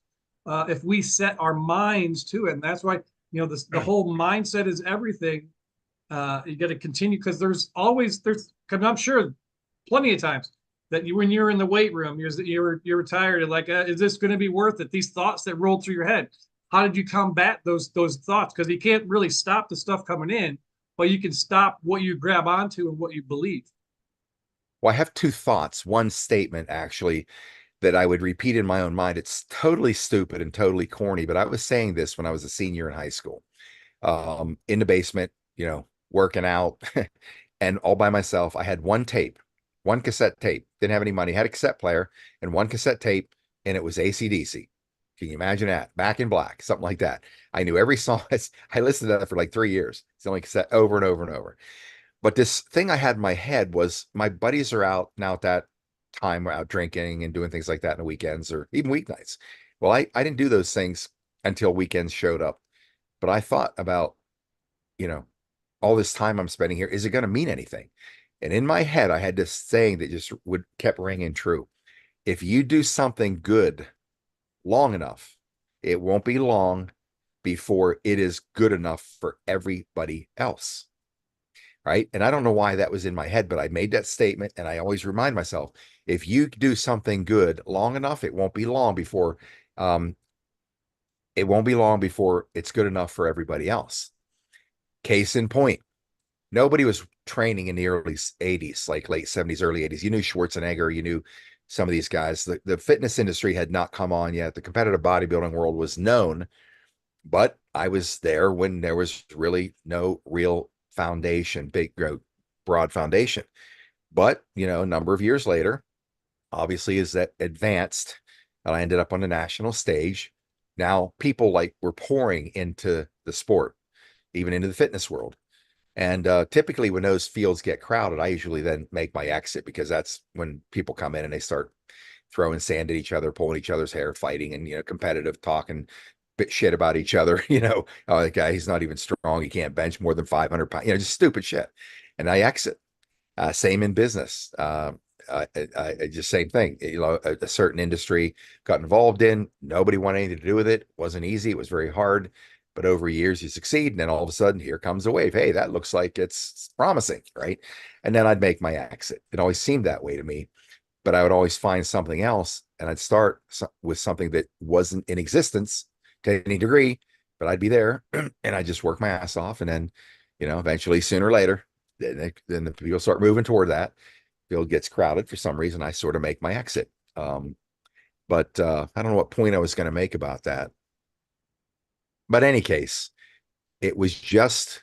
if we set our minds to it. And that's why the whole mindset is everything. You got to continue because there's I'm sure plenty of times that when you're in the weight room, you're tired and like, is this going to be worth it? These thoughts that roll through your head. How did you combat those thoughts? Because you can't really stop the stuff coming in, but you can stop what you grab onto and what you believe. Well, I have two thoughts. One statement, actually, that I would repeat in my own mind. It's totally stupid and totally corny, but I was saying this when I was a senior in high school, in the basement, working out and all by myself. I had one tape, one cassette tape, didn't have any money, had a cassette player and one cassette tape, and it was AC/DC. Can you imagine that? Back in Black, something like that. I knew every song. I listened to that for like 3 years. It's the only cassette over and over and over. But this thing I had in my head was my buddies are out now at that time, we're out drinking and doing things like that in the weekends or even weeknights. Well, I didn't do those things until weekends showed up. But I thought about, you know, all this time I'm spending here, is it going to mean anything? And in my head, I had this saying that just would kept ringing true. If you do something good long enough, it won't be long before it is good enough for everybody else. Right. And I don't know why that was in my head, but I made that statement and I always remind myself, if you do something good long enough, um, it won't be long before it's good enough for everybody else. Case in point, nobody was training in the early 80s, like late 70s, early 80s. You knew Schwarzenegger, you knew some of these guys. The fitness industry had not come on yet. The competitive bodybuilding world was known, but I was there when there was really no real foundation, big, broad foundation. But, a number of years later, obviously, as that advanced, and I ended up on the national stage. Now, people like were pouring into the sport, even into the fitness world. And typically, when those fields get crowded, I usually then make my exit because that's when people come in and they start throwing sand at each other, pulling each other's hair, fighting, and competitive talking bit shit about each other. Oh, the guy, he's not even strong. He can't bench more than 500 pounds. Just stupid shit. And I exit. Same in business. Just same thing. A certain industry got involved in. Nobody wanted anything to do with it. It wasn't easy. It was very hard. But over years, you succeed, and then all of a sudden, here comes a wave. Hey, that looks like it's promising, right? And then I'd make my exit. It always seemed that way to me. But I would always find something else, and I'd start with something that wasn't in existence to any degree, but I'd be there, and I just work my ass off, and then, eventually, sooner or later, then the people start moving toward that. Field gets crowded for some reason. I sort of make my exit. But I don't know what point I was going to make about that. But in any case, it was just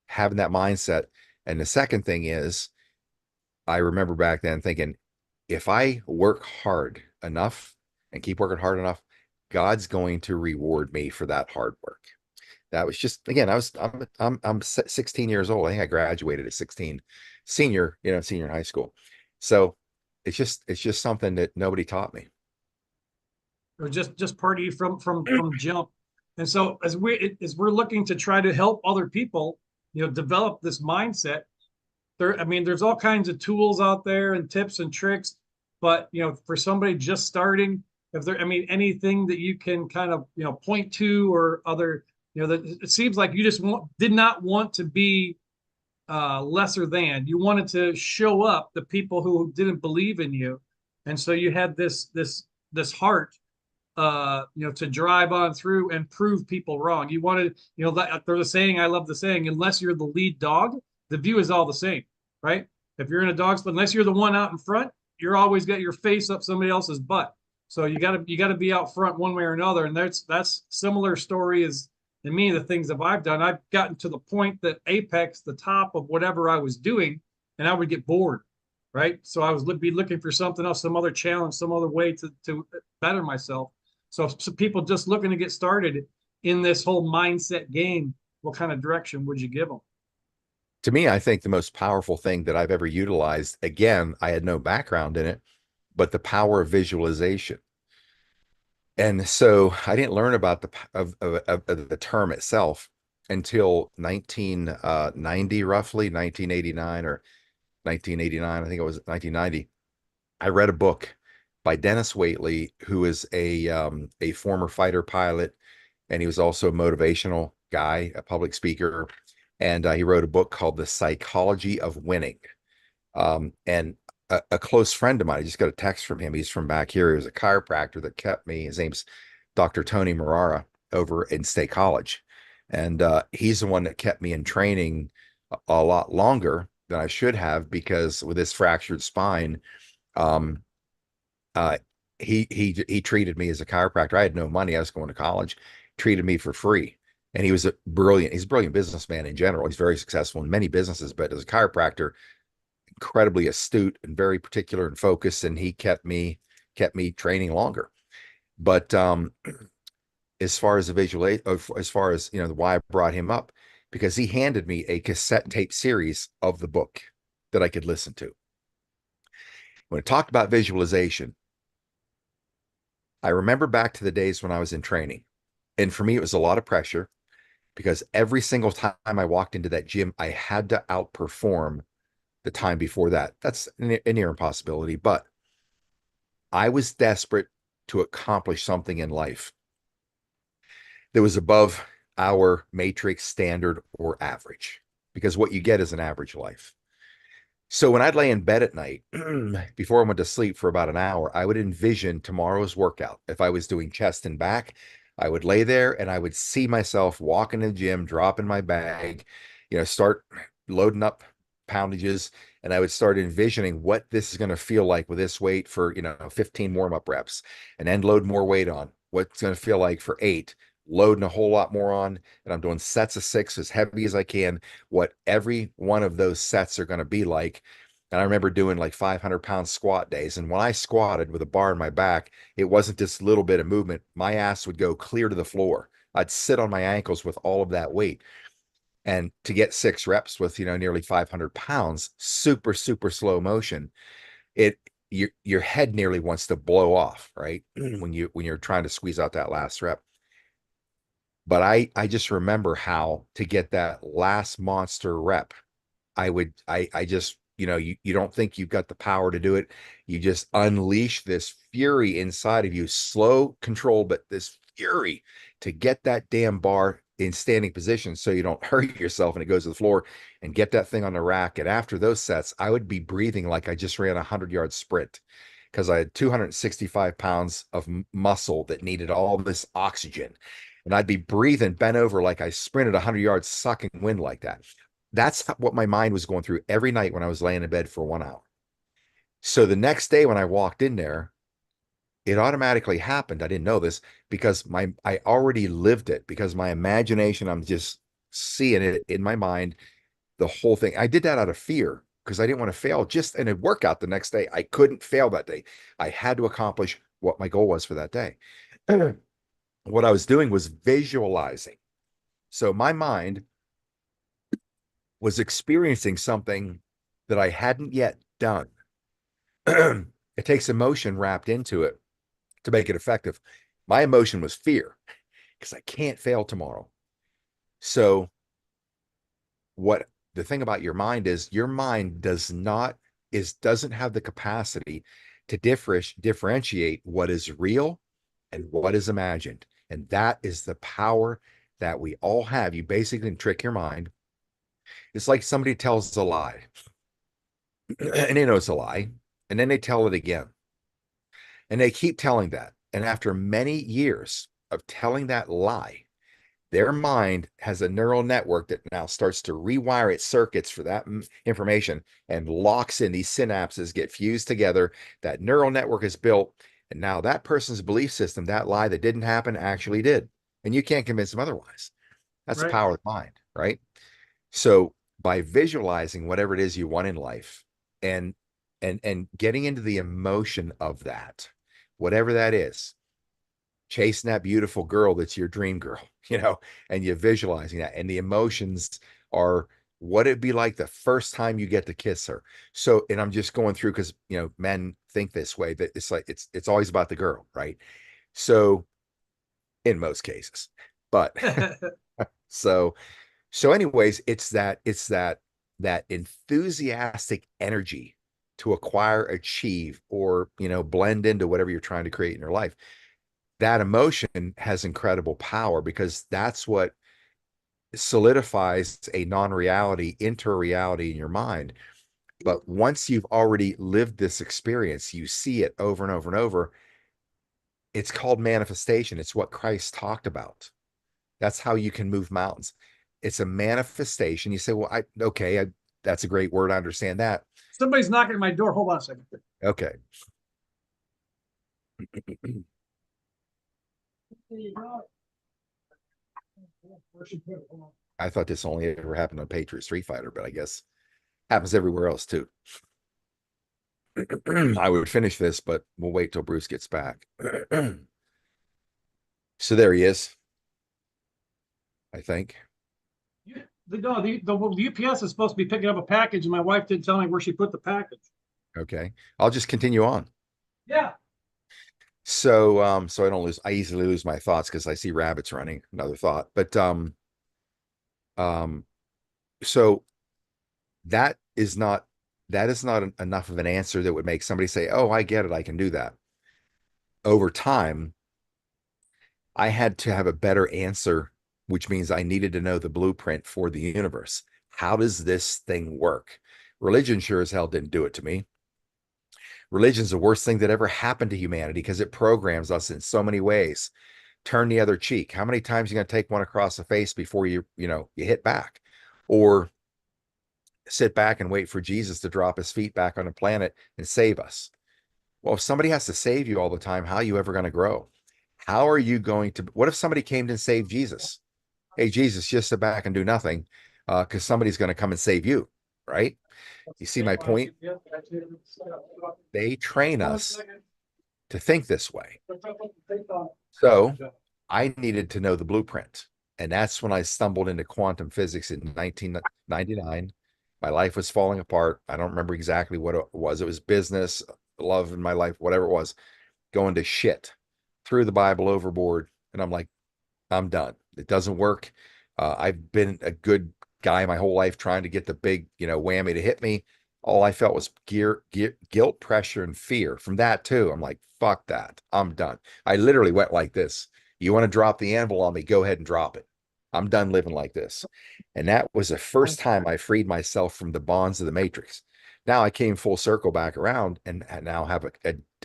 having that mindset. And the second thing is, I remember back then thinking, if I work hard enough and keep working hard enough, God's going to reward me for that hard work. That was just, again, I'm 16 years old. I think I graduated at 16, senior in high school. So it's just something that nobody taught me. Or just part of you from jump. And so as we're looking to try to help other people, develop this mindset, I mean, there's all kinds of tools out there and tips and tricks, but for somebody just starting, if there, I mean, anything that you can kind of, point to or other, that it seems like you just did not want to be lesser than. You wanted to show up the people who didn't believe in you, and so you had this heart, to drive on through and prove people wrong. You wanted, there's a saying, I love the saying, unless you're the lead dog, the view is all the same, right? If you're in a dog spot, unless you're the one out in front, you're always got your face up somebody else's butt. So you gotta be out front one way or another. And that's similar story as to me, the things that I've done. I've gotten to the point that apex, the top of whatever I was doing, and I would get bored, right? So I was be looking for something else, some other challenge, some other way to better myself. So people just looking to get started in this whole mindset game, what kind of direction would you give them? To me, I think the most powerful thing that I've ever utilized, again, I had no background in it, but the power of visualization. And so I didn't learn about of the term itself until 1990, roughly 1989 or 1989. I think it was 1990. I read a book by Dennis Waitley, who is a former fighter pilot, and he was also a motivational guy, a public speaker, and he wrote a book called The Psychology of Winning. And a close friend of mine, I just got a text from him. He's from back here. He was a chiropractor that kept me. His name's Dr. Tony Marrara over in State College. And he's the one that kept me in training a lot longer than I should have, because with this fractured spine, um, uh, he treated me as a chiropractor. I had no money. I was going to college, treated me for free. And he's a brilliant businessman in general. He's very successful in many businesses, but as a chiropractor, incredibly astute and very particular and focused, and he kept me training longer. But as far as the visual, as far as why I brought him up, because he handed me a cassette tape series of the book that I could listen to. When it talked about visualization, I remember back to the days when I was in training, and for me it was a lot of pressure, because every single time I walked into that gym, I had to outperform the time before that. That's a near impossibility, but I was desperate to accomplish something in life that was above our matrix standard or average, because what you get is an average life. So when I'd lay in bed at night, before I went to sleep for about an hour, I would envision tomorrow's workout. If I was doing chest and back, I would lay there and I would see myself walking to the gym, dropping my bag, start loading up poundages, and I would start envisioning what this is going to feel like with this weight for, 15 warm-up reps, and then load more weight on. What's going to feel like for 8, loading a whole lot more on, and I'm doing sets of 6 as heavy as I can, what every one of those sets are going to be like. And I remember doing like 500-pound squat days. And when I squatted with a bar in my back, it wasn't just a little bit of movement. My ass would go clear to the floor. I'd sit on my ankles with all of that weight. And to get 6 reps with, nearly 500 pounds, super, super slow motion, your head nearly wants to blow off, right? When you're trying to squeeze out that last rep. But I just remember how to get that last monster rep, I just, you don't think you've got the power to do it. You just unleash this fury inside of you, slow control, but this fury to get that damn bar in standing position so you don't hurt yourself and it goes to the floor, and get that thing on the rack. And after those sets, I would be breathing like I just ran a 100-yard sprint, because I had 265 pounds of muscle that needed all this oxygen. And I'd be breathing bent over like I sprinted 100 yards, sucking wind like that. That's what my mind was going through every night when I was laying in bed for 1 hour. So the next day when I walked in there, it automatically happened. I didn't know this, because I already lived it, because my imagination, I'm just seeing it in my mind, the whole thing. I did that out of fear, because I didn't want to fail just in a workout the next day. I couldn't fail that day. I had to accomplish what my goal was for that day. What I was doing was visualizing. So my mind was experiencing something that I hadn't yet done. It takes emotion wrapped into it to make it effective. My emotion was fear. because I can't fail tomorrow. So what the thing about your mind is, your mind doesn't have the capacity to differentiate what is real and what is imagined. And that is the power that we all have. You basically can trick your mind. It's like somebody tells a lie and they know it's a lie, and then they tell it again. And they keep telling that. And after many years of telling that lie, their mind has a neural network that now starts to rewire its circuits for that information and locks in. These synapses get fused together. That neural network is built. And now that person's belief system, that lie that didn't happen, actually did. And you can't convince them otherwise. That's the Right. power of the mind, right? So by visualizing whatever it is you want in life and getting into the emotion of that, whatever that is, chasing that beautiful girl that's your dream girl, and you're visualizing that, and the emotions are what it'd be like the first time you get to kiss her. So, and I'm just going through because men think this way, that it's like it's always about the girl, right? So in most cases, but so anyways, it's that enthusiastic energy to acquire, achieve, or blend into whatever you're trying to create in your life. That emotion has incredible power because that's what solidifies a non-reality into a reality in your mind. But once you've already lived this experience, you see it over and over and over. It's called manifestation. It's what Christ talked about. That's how you can move mountains. It's a manifestation. You say, well, that's a great word. I understand that. Somebody's knocking at my door. Hold on a second. Okay. I thought this only ever happened on Patriot Street Fighter, but I guess happens everywhere else too. I would finish this, but we'll wait till Bruce gets back. So there he is, I think. The UPS is supposed to be picking up a package, and my wife didn't tell me where she put the package. Okay. I'll just continue on. Yeah. So I easily lose my thoughts because I see rabbits running, another thought. But um, so that is not enough of an answer that would make somebody say, "Oh, I get it, I can do that." Over time, I had to have a better answer, which means I needed to know the blueprint for the universe. How does this thing work? Religion sure as hell didn't do it to me. Religion's the worst thing that ever happened to humanity because it programs us in so many ways. Turn the other cheek. How many times are you going to take one across the face before you hit back? Or sit back and wait for Jesus to drop his feet back on the planet and save us? Well, if somebody has to save you all the time, how are you ever going to grow? How are you going to, what if somebody came to save Jesus? Hey, Jesus, just sit back and do nothing because somebody's going to come and save you, right? You see my point? They train us to think this way. So I needed to know the blueprint. And that's when I stumbled into quantum physics in 1999. My life was falling apart. I don't remember exactly what it was. It was business, love in my life, whatever it was, going to shit. Threw the Bible overboard. And I'm like, I'm done. It doesn't work. I've been a good guy my whole life trying to get the big, whammy to hit me. All I felt was guilt, pressure, and fear from that too. I'm like, fuck that. I'm done. I literally went like this. You want to drop the anvil on me? Go ahead and drop it. I'm done living like this. And that was the first time I freed myself from the bonds of the matrix. Now I came full circle back around and now have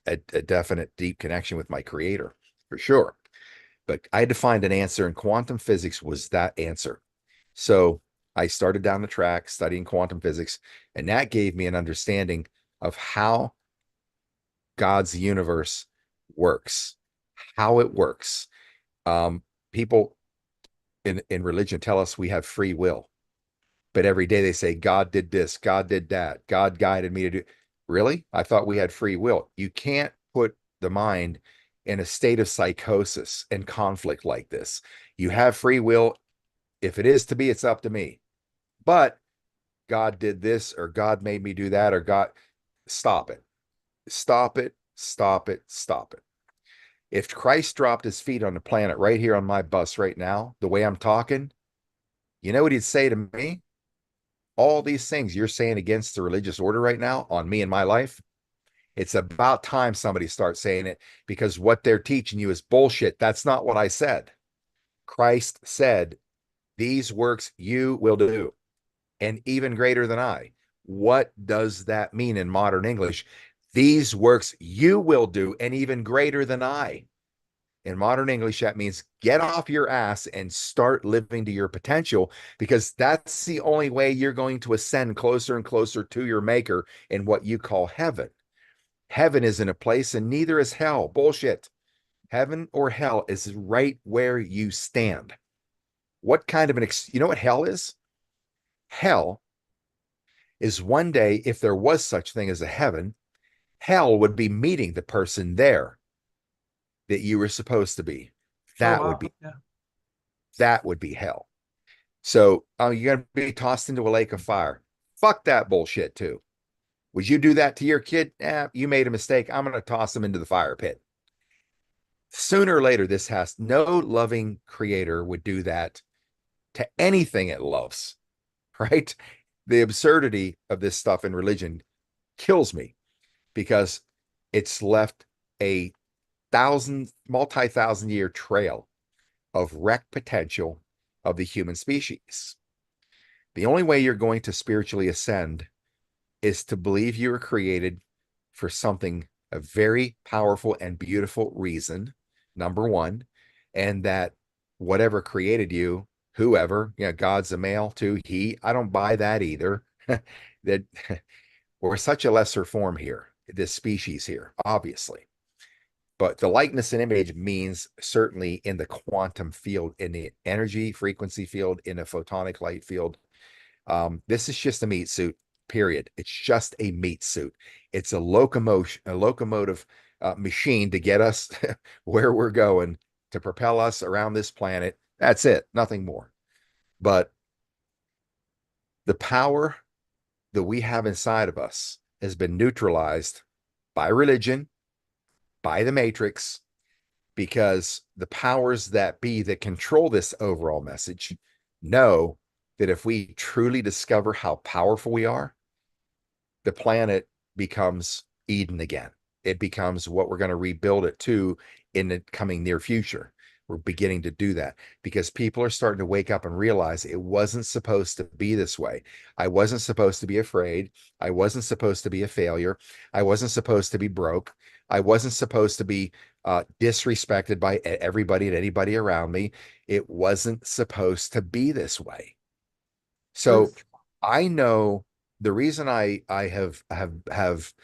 a definite deep connection with my creator for sure. But I had to find an answer, and quantum physics was that answer. So I started down the track studying quantum physics, and that gave me an understanding of how God's universe works, how it works. People in religion tell us we have free will, but every day they say, God did this, God did that, God guided me to do. Really? I thought we had free will. You can't put the mind in a state of psychosis and conflict like this. You have free will. If it is to be, it's up to me. But God did this, or God made me do that, or God, stop it. Stop it. Stop it. Stop it. If Christ dropped his feet on the planet right here on my bus right now, the way I'm talking, you know what he'd say to me? All these things you're saying against the religious order right now on me and my life, it's about time somebody starts saying it, because what they're teaching you is bullshit. That's not what I said. Christ said, these works you will do, and even greater than I. What does that mean in modern English? These works you will do, and even greater than I. In modern English, that means get off your ass and start living to your potential, because that's the only way you're going to ascend closer and closer to your maker in what you call heaven. Heaven isn't a place, and neither is hell. Bullshit. Heaven or hell is right where you stand. What kind of you know what hell is? Hell is one day, if there was such thing as a heaven, hell would be meeting the person there that you were supposed to be. Oh, That would wow. be Yeah. that would be hell. So you're gonna be tossed into a lake of fire. Fuck that bullshit too. Would you do that to your kid? You made a mistake. I'm gonna toss him into the fire pit. Sooner or later, this has no loving creator would do that to anything it loves, right? The absurdity of this stuff in religion kills me, because it's left a multi-thousand year trail of wrecked potential of the human species. The only way you're going to spiritually ascend is to believe you were created for something, a very powerful and beautiful reason, number one, and that whatever created you, whoever, God's a male too, he, I don't buy that either. That we're such a lesser form here, this species here, obviously. But the likeness and image means certainly in the quantum field, in the energy frequency field, in the photonic light field. This is just a meat suit, period. It's just a meat suit. It's a locomotive machine to get us where we're going, to propel us around this planet. That's it, nothing more. But the power that we have inside of us has been neutralized by religion, by the matrix, because the powers that be that control this overall message know that if we truly discover how powerful we are, the planet becomes Eden again. It becomes what we're going to rebuild it to in the coming near future. We're beginning to do that because people are starting to wake up and realize it wasn't supposed to be this way. I wasn't supposed to be afraid. I wasn't supposed to be a failure. I wasn't supposed to be broke. I wasn't supposed to be disrespected by everybody and anybody around me. It wasn't supposed to be this way. So Truth. I know the reason I have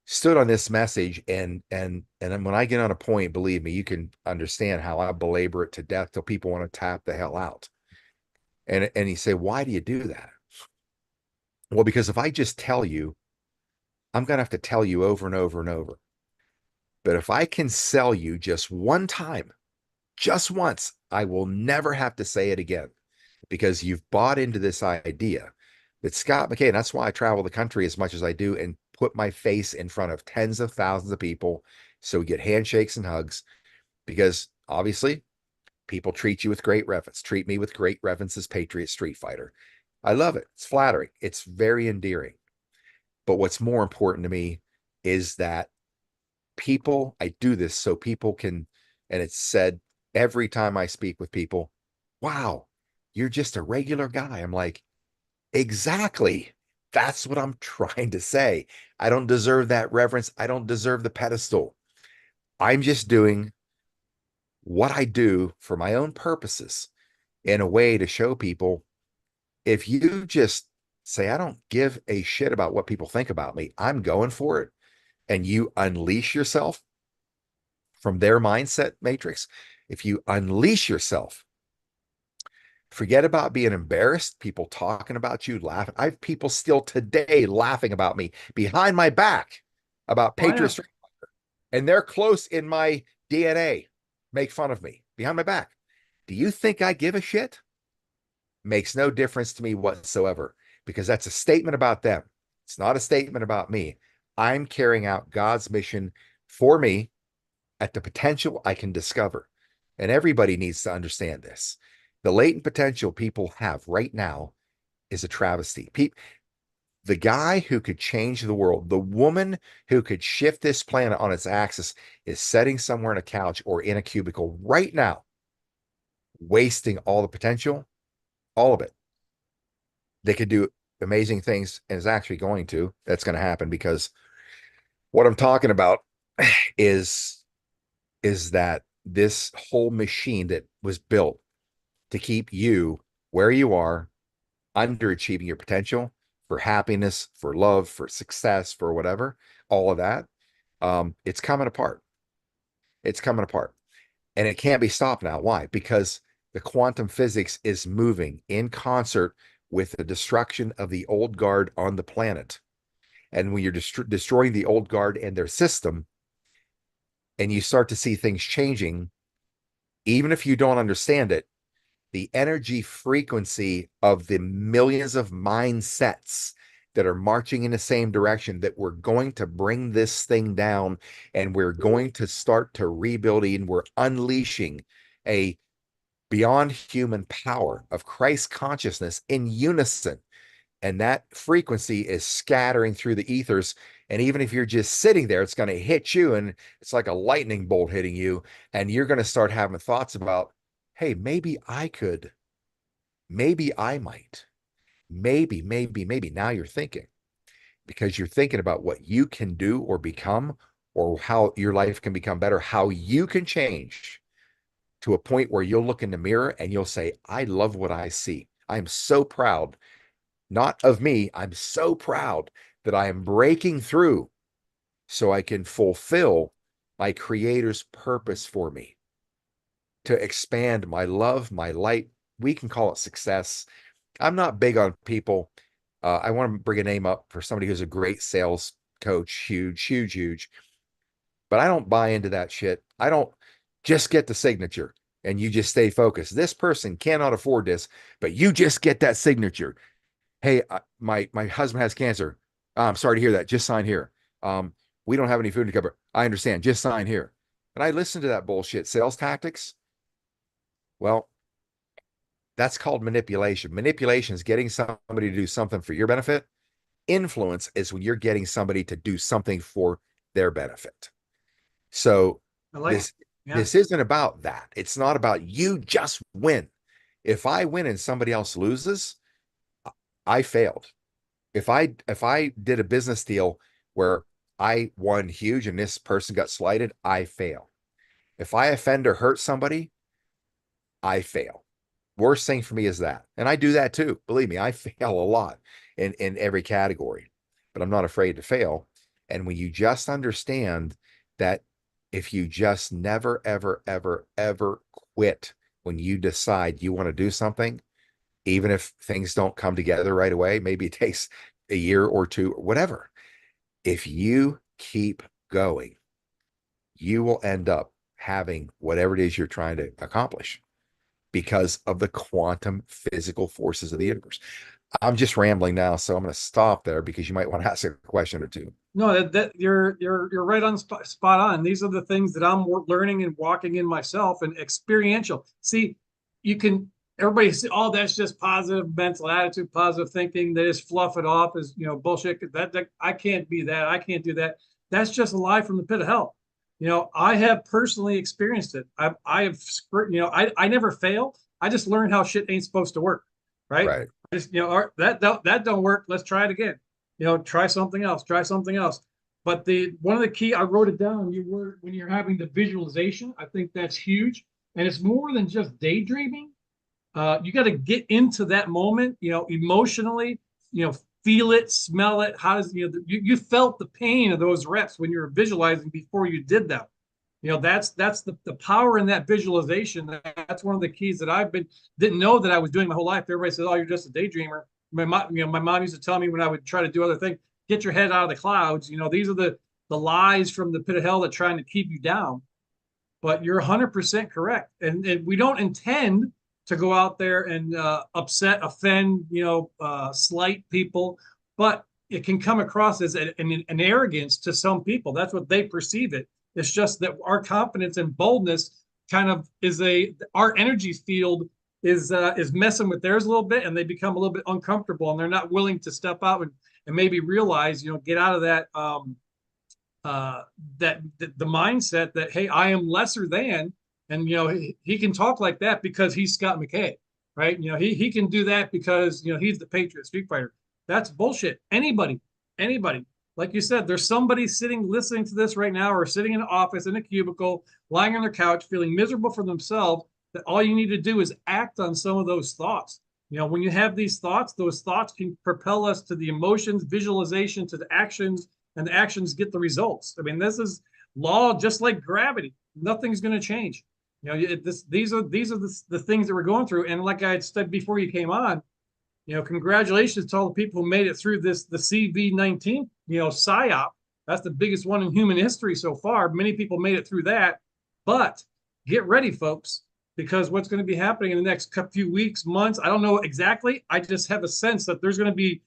stood on this message, and when I get on a point, believe me, you can understand how I belabor it to death till people want to tap the hell out. And you say, why do you do that? Well, because if I just tell you, I'm gonna have to tell you over and over and over. But if I can sell you just one time, just once, I will never have to say it again, because you've bought into this idea that Scott McKay, and that's why I travel the country as much as I do and put my face in front of tens of thousands of people so we get handshakes and hugs, because obviously people treat you with great reverence, treat me with great reverence as Patriot Street Fighter. I love it. It's flattering. It's very endearing. But what's more important to me is that people, I do this so people can, and it's said every time I speak with people, wow, you're just a regular guy. I'm like, exactly. That's what I'm trying to say. I don't deserve that reverence. I don't deserve the pedestal. I'm just doing what I do for my own purposes in a way to show people, if you just say, I don't give a shit about what people think about me, I'm going for it, and you unleash yourself from their mindset matrix, if you unleash yourself, forget about being embarrassed, people talking about you, laughing. I have people still today laughing about me behind my back about Well, I know. Patriot, and they're close in my DNA, make fun of me behind my back. Do you think I give a shit? Makes no difference to me whatsoever, because that's a statement about them. It's not a statement about me. I'm carrying out God's mission for me at the potential I can discover. And everybody needs to understand this. The latent potential people have right now is a travesty. The guy who could change the world, the woman who could shift this planet on its axis is sitting somewhere on a couch or in a cubicle right now, wasting all the potential, all of it. They could do amazing things and is actually going to. That's going to happen because what I'm talking about is that this whole machine that was built to keep you where you are, underachieving your potential for happiness, for love, for success, for whatever, all of that, it's coming apart. It's coming apart. And it can't be stopped now. Why? Because the quantum physics is moving in concert with the destruction of the old guard on the planet. And when you're destroying the old guard and their system, and you start to see things changing, even if you don't understand it, the energy frequency of the millions of mindsets that are marching in the same direction, that we're going to bring this thing down and we're going to start to rebuilding. We're unleashing a beyond human power of Christ consciousness in unison. And that frequency is scattering through the ethers. And even if you're just sitting there, it's going to hit you. And it's like a lightning bolt hitting you. And you're going to start having thoughts about, hey, maybe I could, maybe I might, maybe. Now you're thinking, because you're thinking about what you can do or become, or how your life can become better, how you can change to a point where you'll look in the mirror and you'll say, I love what I see. I'm so proud, not of me. I'm so proud that I am breaking through so I can fulfill my creator's purpose for me, to expand my love, my light. We can call it success. I'm not big on people. I want to bring a name up for somebody who's a great sales coach, huge, but I don't buy into that shit. I don't just get the signature and you just stay focused. This person cannot afford this, but you just get that signature. Hey, my husband has cancer. I'm sorry to hear that. Just sign here. We don't have any food to cover. I understand. Just sign here. And I listen to that bullshit sales tactics. Well, that's called manipulation. Manipulation is getting somebody to do something for your benefit. Influence is when you're getting somebody to do something for their benefit. So I like this it. Yeah. this isn't about that. It's not about you just win. If I win and somebody else loses, I failed. If I did a business deal where I won huge and this person got slighted, I fail. If I offend or hurt somebody, I fail. Worst thing for me is that. And I do that too. Believe me, I fail a lot in every category, but I'm not afraid to fail. And when you just understand that if you just never, ever quit when you decide you want to do something, even if things don't come together right away, maybe it takes a year or two, or whatever. If you keep going, you will end up having whatever it is you're trying to accomplish because of the quantum physical forces of the universe. I'm just rambling now, so I'm going to stop there because you might want to ask a question or two. No, that you're right on spot on. These are the things that I'm learning and walking in myself and experiential. See, you can everybody say, oh, that's just positive mental attitude, positive thinking. They just fluff it off as bullshit. That I can't be that. I can't do that. That's just a lie from the pit of hell. I have personally experienced it. I have I never fail. I just learned how shit ain't supposed to work. Right. Right. Just that don't work. Let's try it again. Try something else, try something else. But one of the key, I wrote it down, when you're having the visualization, I think that's huge. And it's more than just daydreaming. You got to get into that moment, emotionally, feel it, smell it. How does, you felt the pain of those reps when you were visualizing before you did them. That's the power in that visualization. That's one of the keys that didn't know that I was doing my whole life. Everybody says, oh, you're just a daydreamer. My mom used to tell me when I would try to do other things, get your head out of the clouds. These are the lies from the pit of hell that trying to keep you down. But you're 100% correct. And we don't intend to go out there and upset, offend, slight people, but it can come across as an arrogance to some people. That's what they perceive it. It's just that our confidence and boldness kind of is our energy field is messing with theirs a little bit, and they become a little bit uncomfortable, and they're not willing to step out and maybe realize, get out of that the mindset that, hey, I am lesser than, and he can talk like that because he's Scott McKay, right? He can do that because he's the Patriot Street Fighter. That's bullshit. Anybody, like you said, there's somebody sitting listening to this right now, or sitting in an office in a cubicle, lying on their couch, feeling miserable for themselves. That all you need to do is act on some of those thoughts. When you have those thoughts can propel us to the emotions, visualization, to the actions, and the actions get the results. I mean, this is law, just like gravity. Nothing's going to change. These are the things that we're going through. And like I had said before you came on, congratulations to all the people who made it through the CV-19, PSYOP. That's the biggest one in human history so far. Many people made it through that. But get ready, folks, because what's going to be happening in the next few weeks, months, I don't know exactly. I just have a sense that there's going to be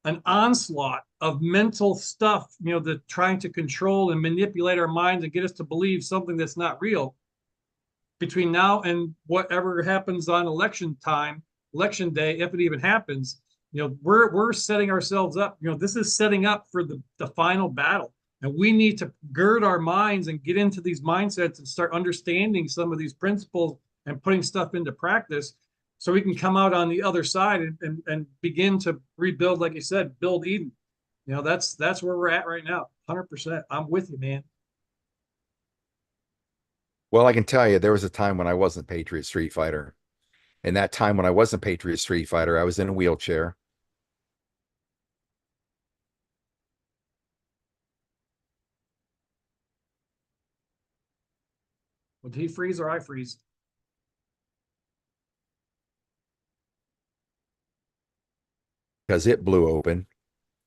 an onslaught of mental stuff, that trying to control and manipulate our minds and get us to believe something that's not real between now and whatever happens on election day, if it even happens. We're setting ourselves up. This is setting up for the final battle. And we need to gird our minds and get into these mindsets and start understanding some of these principles and putting stuff into practice, so we can come out on the other side and begin to rebuild, like you said, build Eden. That's where we're at right now. 100%. I'm with you, man. Well, I can tell you there was a time when I wasn't Patriot Street Fighter. And that time when I wasn't Patriot Street Fighter, I was in a wheelchair. Would he freeze or I freeze? Because it blew open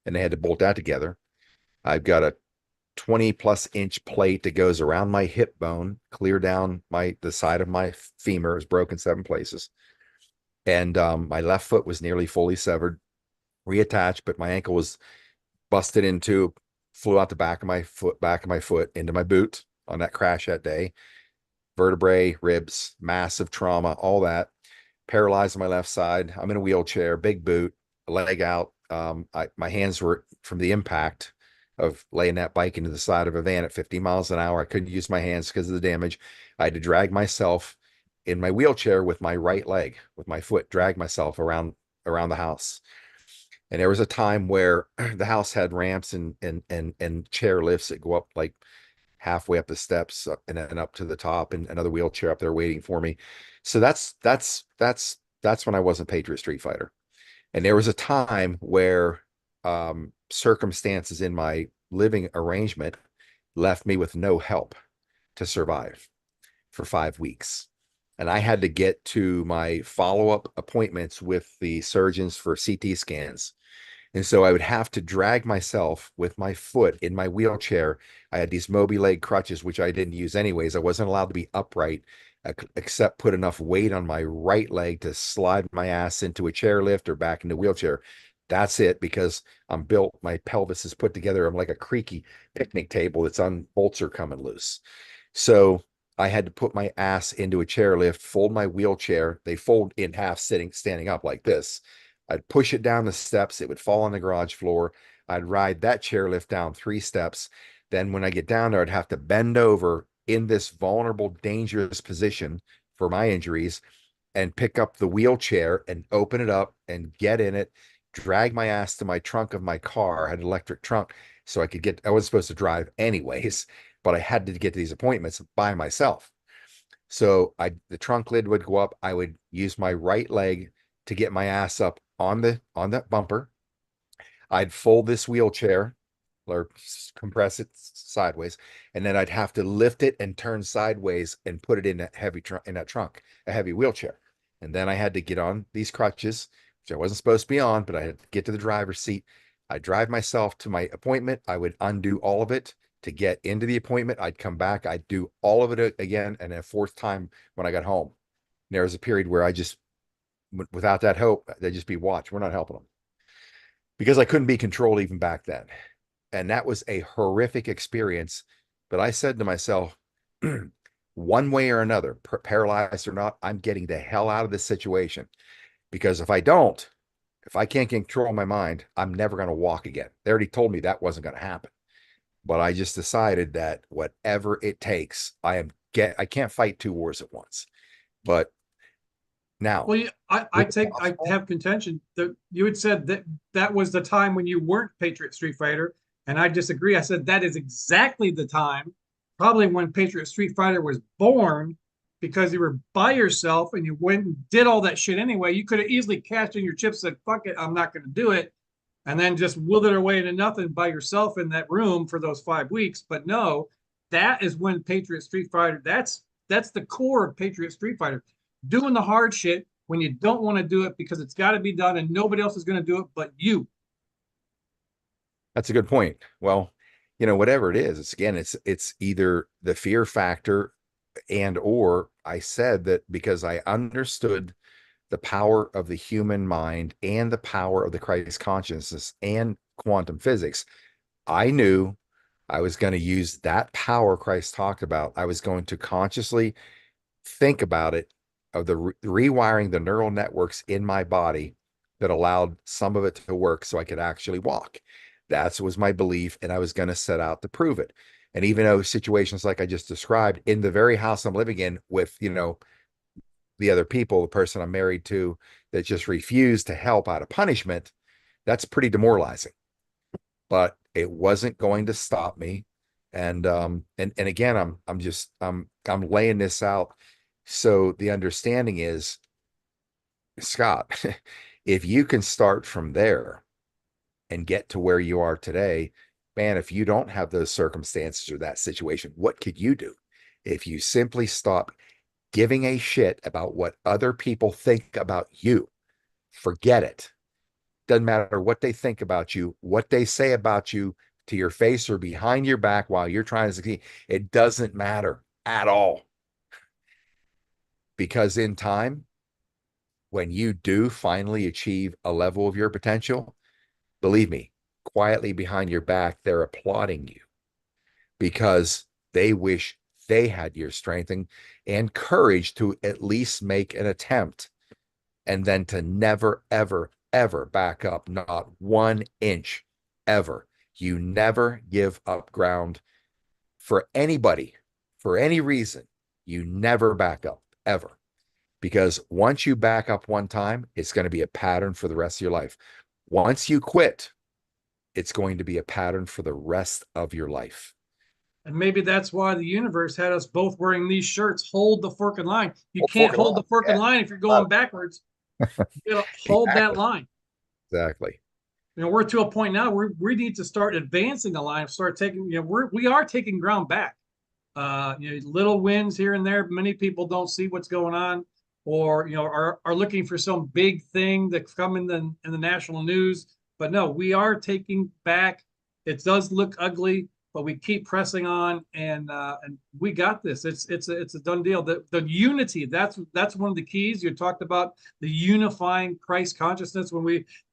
and they had to bolt that together. I've got a 20+ inch plate that goes around my hip bone, clear down the side of my femur is broken 7 places. And my left foot was nearly fully severed, reattached, but my ankle was busted into, flew out the back of my foot into my boot on that crash that day. Vertebrae, ribs, massive trauma, all that. Paralyzed on my left side. I'm in a wheelchair, big boot, leg out. My hands were from the impact of laying that bike into the side of a van at 50 miles an hour. I couldn't use my hands because of the damage. I had to drag myself in my wheelchair with my right leg, with my foot, drag myself around the house. And there was a time where the house had ramps and chair lifts that go up like halfway up the steps and then up to the top, and another wheelchair up there waiting for me. So that's when I wasn't Patriot Street Fighter. And there was a time where circumstances in my living arrangement left me with no help to survive for 5 weeks. And I had to get to my follow-up appointments with the surgeons for CT scans. And so I would have to drag myself with my foot in my wheelchair. I had these Moby leg crutches, which I didn't use anyways. I wasn't allowed to be upright, except put enough weight on my right leg to slide my ass into a chairlift or back into a wheelchair. That's it, because I'm built, my pelvis is put together. I'm like a creaky picnic table that's on, bolts are coming loose. So I had to put my ass into a chairlift, fold my wheelchair. They fold in half standing up like this. I'd push it down the steps. It would fall on the garage floor. I'd ride that chairlift down 3 steps. Then when I get down there, I'd have to bend over in this vulnerable, dangerous position for my injuries and pick up the wheelchair and open it up and get in it, drag my ass to my trunk of my car. I had an electric trunk, so I wasn't supposed to drive anyways, but I had to get to these appointments by myself. So the trunk lid would go up. I would use my right leg to get my ass up on that bumper. I'd fold this wheelchair or compress it sideways, and then I'd have to lift it and turn sideways and put it in that trunk, a heavy wheelchair. And then I had to get on these crutches, which I wasn't supposed to be on, but I had to get to the driver's seat. I'd drive myself to my appointment. I would undo all of it to get into the appointment. I'd come back. I'd do all of it again. And a fourth time when I got home. There was a period where I just, without that hope, they'd just be watched. We're not helping them, because I couldn't be controlled even back then. And that was a horrific experience. But I said to myself, one way or another, paralyzed or not, I'm getting the hell out of this situation. Because if I don't, if I can't control my mind, I'm never going to walk again. They already told me that wasn't going to happen. But I just decided that whatever it takes, I can't fight two wars at once. But now, Well, is it I possible? have contention that you had said that that was the time when you weren't Patriot Street Fighter, and I disagree. I said that is exactly the time, probably when Patriot Street Fighter was born, because you were by yourself and you went and did all that shit anyway. You could have easily cashed in your chips, said "fuck it, I'm not going to do it," and then just withered away into nothing by yourself in that room for those 5 weeks. But no, that is when Patriot Street Fighter. That's the core of Patriot Street Fighter, doing the hard shit when you don't want to do it because it's got to be done and nobody else is going to do it but you. That's a good point. Well, whatever it is, it's either the fear factor and or I said that because I understood the power of the human mind and the power of the Christ consciousness and quantum physics, I knew I was going to use that power Christ talked about. I was going to consciously think about it, of the rewiring the neural networks in my body that allowed some of it to work so I could actually walk. That was my belief, and I was going to set out to prove it. And even though situations like I just described in the very house I'm living in with, the other people, the person I'm married to that just refused to help out of punishment, that's pretty demoralizing. But it wasn't going to stop me. And again, I'm laying this out. So the understanding is, Scott, if you can start from there and get to where you are today, man, if you don't have those circumstances or that situation, what could you do? If you simply stop giving a shit about what other people think about you, forget it. Doesn't matter what they think about you, what they say about you to your face or behind your back while you're trying to succeed. It doesn't matter at all. Because in time, when you do finally achieve a level of your potential, believe me, quietly behind your back, they're applauding you because they wish they had your strength and courage to at least make an attempt, and then to never, ever, ever back up, not 1 inch ever. You never give up ground for anybody, for any reason. You never back up ever. Because once you back up one time, it's going to be a pattern for the rest of your life. Once you quit, it's going to be a pattern for the rest of your life. And maybe that's why the universe had us both wearing these shirts. Hold the forking line. You Oh, can't fork and hold line. the forking Yeah. line if you're Love going backwards. You gotta it. hold that Exactly. line. Exactly. We're to a point now where we need to start advancing the line, start taking, we are taking ground back. Little wins here and there. Many people don't see what's going on, or are looking for some big thing that's come in the national news. But no, we are taking back. It does look ugly, but we keep pressing on, and we got this. It's a done deal. The unity, that's one of the keys. You talked about the unifying Christ consciousness,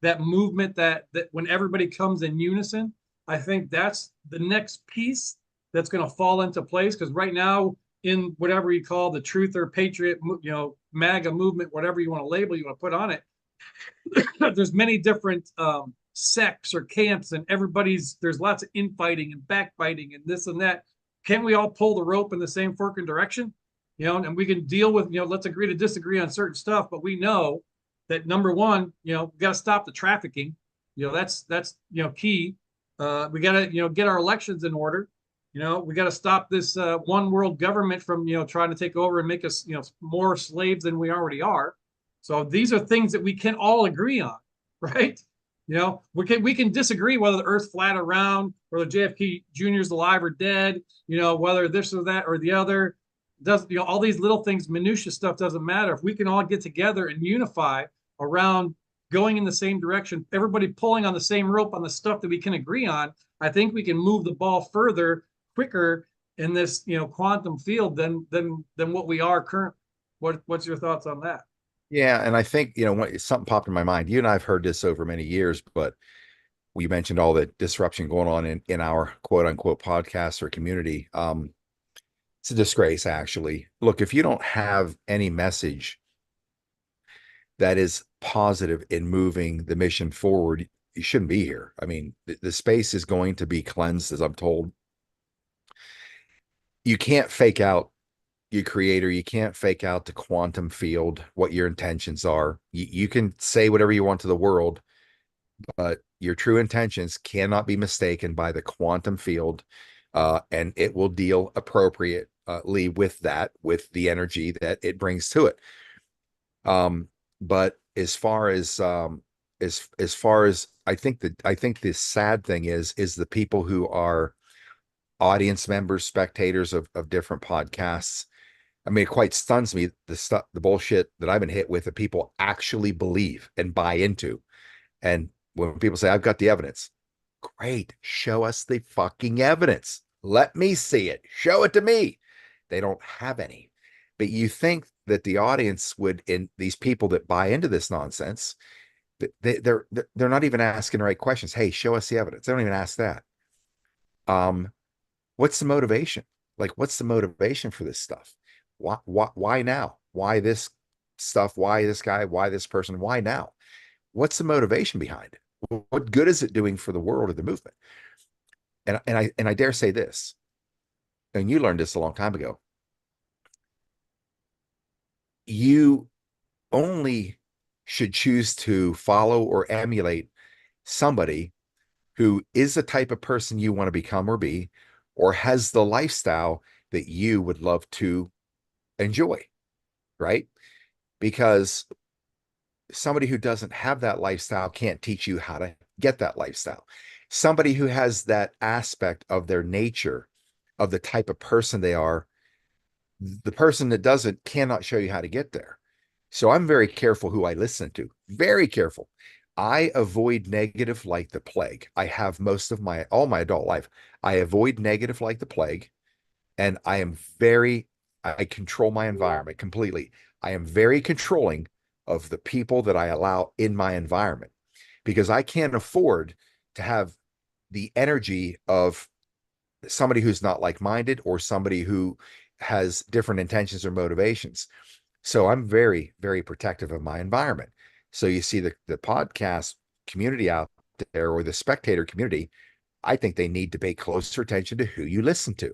that movement, that when everybody comes in unison. I think that's the next piece that's going to fall into place, because right now, in whatever you call the truth or patriot, MAGA movement, whatever you want to label, you want to put on it, there's many different sects or camps, and there's lots of infighting and backbiting and this and that. Can't we all pull the rope in the same forking direction? And we can deal with, let's agree to disagree on certain stuff, but we know that number one, we got to stop the trafficking. That's key. We got to get our elections in order. We got to stop this one world government from trying to take over and make us more slaves than we already are. So these are things that we can all agree on, right? We can disagree whether the Earth's flat or round, whether JFK Jr. is alive or dead, whether this or that or the other. Does all these little things, minutia stuff doesn't matter. If we can all get together and unify around going in the same direction, everybody pulling on the same rope on the stuff that we can agree on, I think we can move the ball further, quicker in this quantum field than what we are currently. What's your thoughts on that? Yeah, and I think, something popped in my mind. You and I have heard this over many years, but we mentioned all the disruption going on in our quote unquote podcast or community. It's a disgrace, actually. Look, if you don't have any message that is positive in moving the mission forward, you shouldn't be here. I mean, the space is going to be cleansed, as I'm told. You can't fake out your creator. You can't fake out the quantum field, what your intentions are. You can say whatever you want to the world, but your true intentions cannot be mistaken by the quantum field, and it will deal appropriately with that, with the energy that it brings to it. But as far as I think the sad thing is the people who are audience members, spectators of different podcasts. I mean, it quite stuns me the bullshit that I've been hit with that people actually believe and buy into. And when people say, I've got the evidence, great, show us the fucking evidence. Let me see it. Show it to me. They don't have any. But you think that the audience would, in these people that buy into this nonsense, they're not even asking the right questions. Hey, show us the evidence. They don't even ask that. Um, what's the motivation? Like, what's the motivation for this stuff? Why now? Why this stuff? Why this guy? Why this person? Why now? What's the motivation behind it? What good is it doing for the world or the movement? And I dare say this, and you learned this a long time ago. You only should choose to follow or emulate somebody who is the type of person you want to become or be, or has the lifestyle that you would love to enjoy, right? Because somebody who doesn't have that lifestyle can't teach you how to get that lifestyle. Somebody who has that aspect of their nature, of the type of person they are, the person that doesn't cannot show you how to get there. So I'm very careful who I listen to, very careful. I avoid negative like the plague. I have most of all my adult life. I avoid negative like the plague. And I control my environment completely. I am very controlling of the people that I allow in my environment because I can't afford to have the energy of somebody who's not like-minded or somebody who has different intentions or motivations. So I'm very, very protective of my environment. So you see the podcast community out there or the spectator community, I think they need to pay closer attention to who you listen to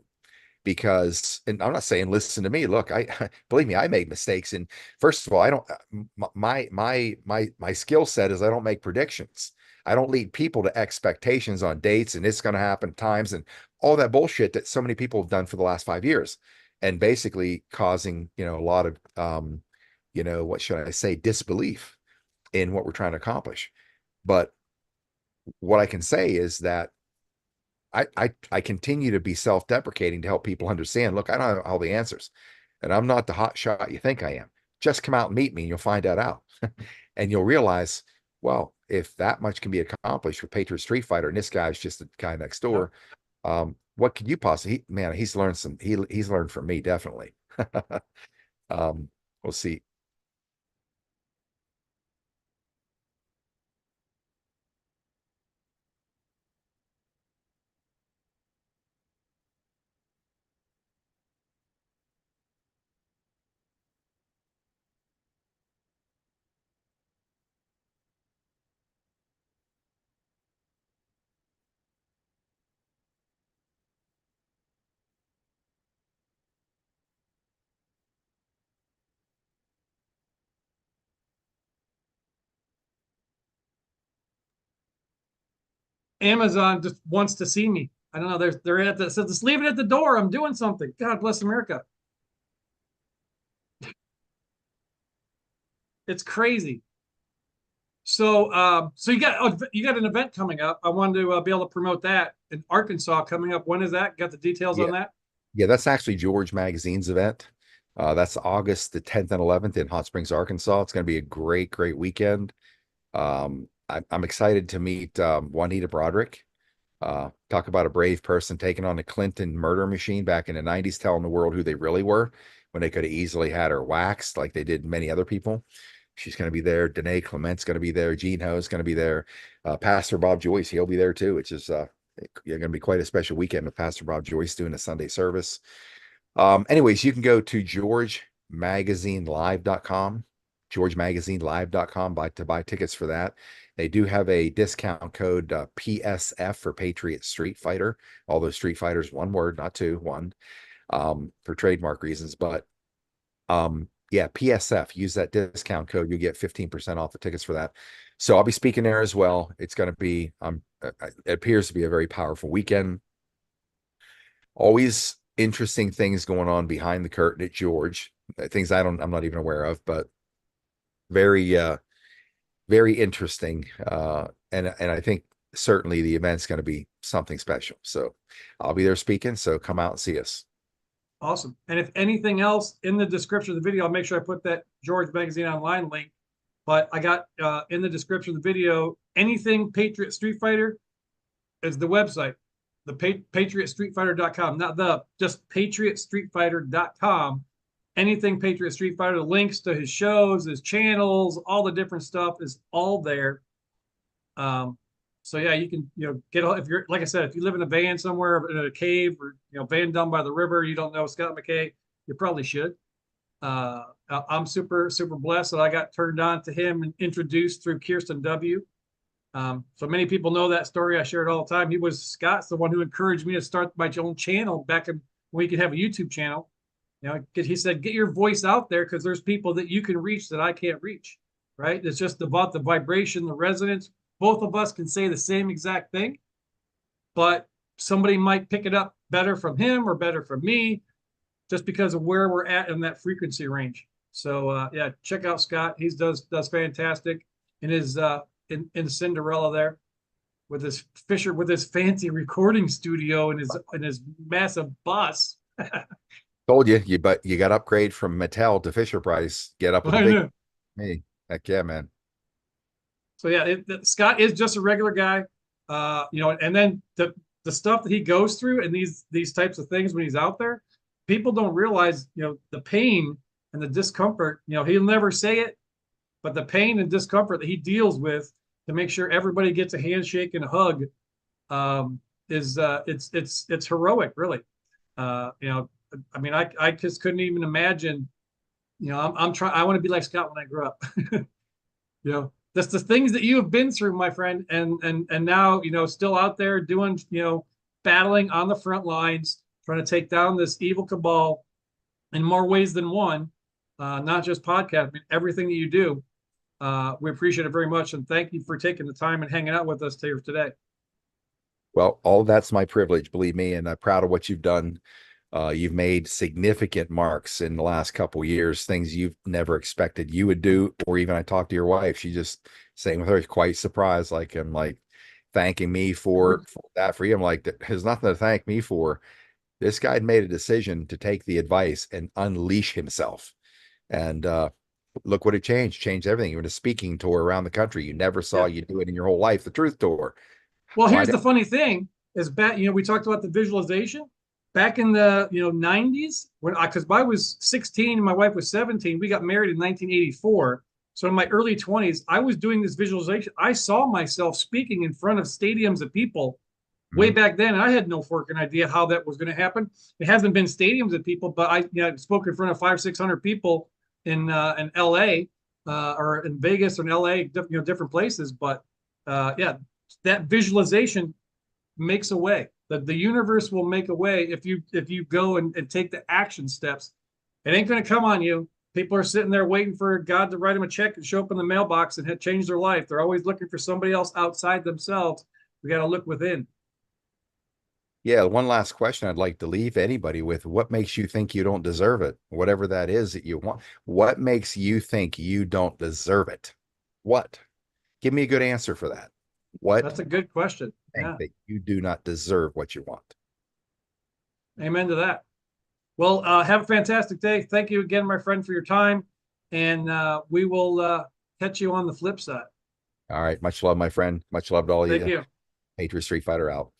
because, and I'm not saying listen to me. Look, I believe me, I make mistakes. And first of all, I don't, my skill set is I don't make predictions. I don't lead people to expectations on dates and it's going to happen times and all that bullshit that so many people have done for the last 5 years and basically causing, a lot of, what should I say, disbelief in what we're trying to accomplish. But what I can say is that I continue to be self-deprecating to help people understand. Look, I don't have all the answers, and I'm not the hot shot you think I am. Just come out and meet me, and you'll find that out, and you'll realize, well, if that much can be accomplished with Patriot Street Fighter, and this guy's just the guy next door, what could you possibly? Man, he's learned he's learned from me definitely. We'll see. Amazon just wants to see me. I don't know. They're at the, so just leave it at the door. I'm doing something. God bless America. It's crazy. So you got an event coming up. I wanted to be able to promote that in Arkansas coming up. When is that? Got the details Yeah, on that? yeah, that's actually George Magazine's event. That's August the 10th and 11th in Hot Springs, Arkansas. It's going to be a great, great weekend. I'm excited to meet Juanita Broderick. Talk about a brave person taking on the Clinton murder machine back in the 90s, telling the world who they really were when they could have easily had her waxed like they did many other people. She's going to be there. Danae Clement's going to be there. Gene Ho's going to be there. Pastor Bob Joyce, he'll be there too, which is going to be quite a special weekend with Pastor Bob Joyce doing a Sunday service. Anyways, you can go to georgemagazinelive.com, georgemagazinelive.com to buy tickets for that. They do have a discount code PSF for Patriot Street Fighter. Although Street Fighter's one word, not two, one, for trademark reasons. But yeah, PSF, use that discount code. You get 15% off the tickets for that. So I'll be speaking there as well. It's going to be, it appears to be a very powerful weekend. Always interesting things going on behind the curtain at George, things I'm not even aware of, but very, very interesting. And I think certainly the event's going to be something special. So I'll be there speaking. So come out and see us. Awesome. And if anything else, in the description of the video, I'll make sure I put that George Magazine Online link. But I got in the description of the video, anything Patriot Street Fighter is the website, the patriotstreetfighter.com, not the, just patriotstreetfighter.com. Anything Patriot Street Fighter, links to his shows, his channels, all the different stuff is all there. So yeah, you can, get, if you're, like I said, if you live in a van somewhere, in a cave, or, van down by the river, you don't know Scott McKay, you probably should. I'm super, super blessed that I got turned on to him and introduced through Kirsten W. So many people know that story. I share it all the time. Scott's the one who encouraged me to start my own channel back when we could have a YouTube channel. He said, get your voice out there, because there's people that you can reach that I can't reach, right? It's just about the vibration, the resonance. Both of us can say the same exact thing, but somebody might pick it up better from him or better from me, just because of where we're at in that frequency range. So yeah, check out Scott. He does fantastic in his in Cinderella there with his fancy recording studio and his massive bus. Told you, but you got upgrade from Mattel to Fisher Price. Get up with the big. Hey, heck yeah, man. So yeah, Scott is just a regular guy, and then the stuff that he goes through and these types of things when he's out there, people don't realize, the pain and the discomfort. He'll never say it, but the pain and discomfort that he deals with to make sure everybody gets a handshake and a hug, is it's heroic, really. I mean, I just couldn't even imagine. I'm trying. I want to be like Scott when I grow up. That's the things that you have been through, my friend, and now still out there doing, battling on the front lines, trying to take down this evil cabal in more ways than one. Not just podcast, I mean, everything that you do. We appreciate it very much, and thank you for taking the time and hanging out with us here today. Well, all that's my privilege, believe me, and I'm proud of what you've done. You've made significant marks in the last couple of years, things you've never expected you would do. Or even I talked to your wife, she just saying with her, quite surprised, like thanking me for that for you. I'm like, there's nothing to thank me for. This guy made a decision to take the advice and unleash himself. And look what it changed everything. You're in a speaking tour around the country. You never saw you do it in your whole life, the Truth Tour. Well, here's the funny thing is back, we talked about the visualization. Back in the 90s, because I was 16 and my wife was 17, we got married in 1984. So in my early 20s, I was doing this visualization. I saw myself speaking in front of stadiums of people way back then. I had no freaking idea how that was going to happen. It hasn't been stadiums of people, but I spoke in front of 500-600 people in LA or in Vegas or in LA, different places. But yeah, that visualization makes a way. The universe will make a way if you go and take the action steps. It ain't going to come on you. People are sitting there waiting for God to write them a check and show up in the mailbox and change their life. They're always looking for somebody else outside themselves. We got to look within. Yeah, one last question I'd like to leave anybody with. What makes you think you don't deserve it? Whatever that is that you want. What makes you think you don't deserve it? What? Give me a good answer for that. What? That's a good question. Yeah. That you do not deserve what you want. Amen to that. Well, have a fantastic day. Thank you again, my friend, for your time. And we will catch you on the flip side. All right. Much love, my friend. Much love to all of you. Thank you. Patriot Street Fighter out.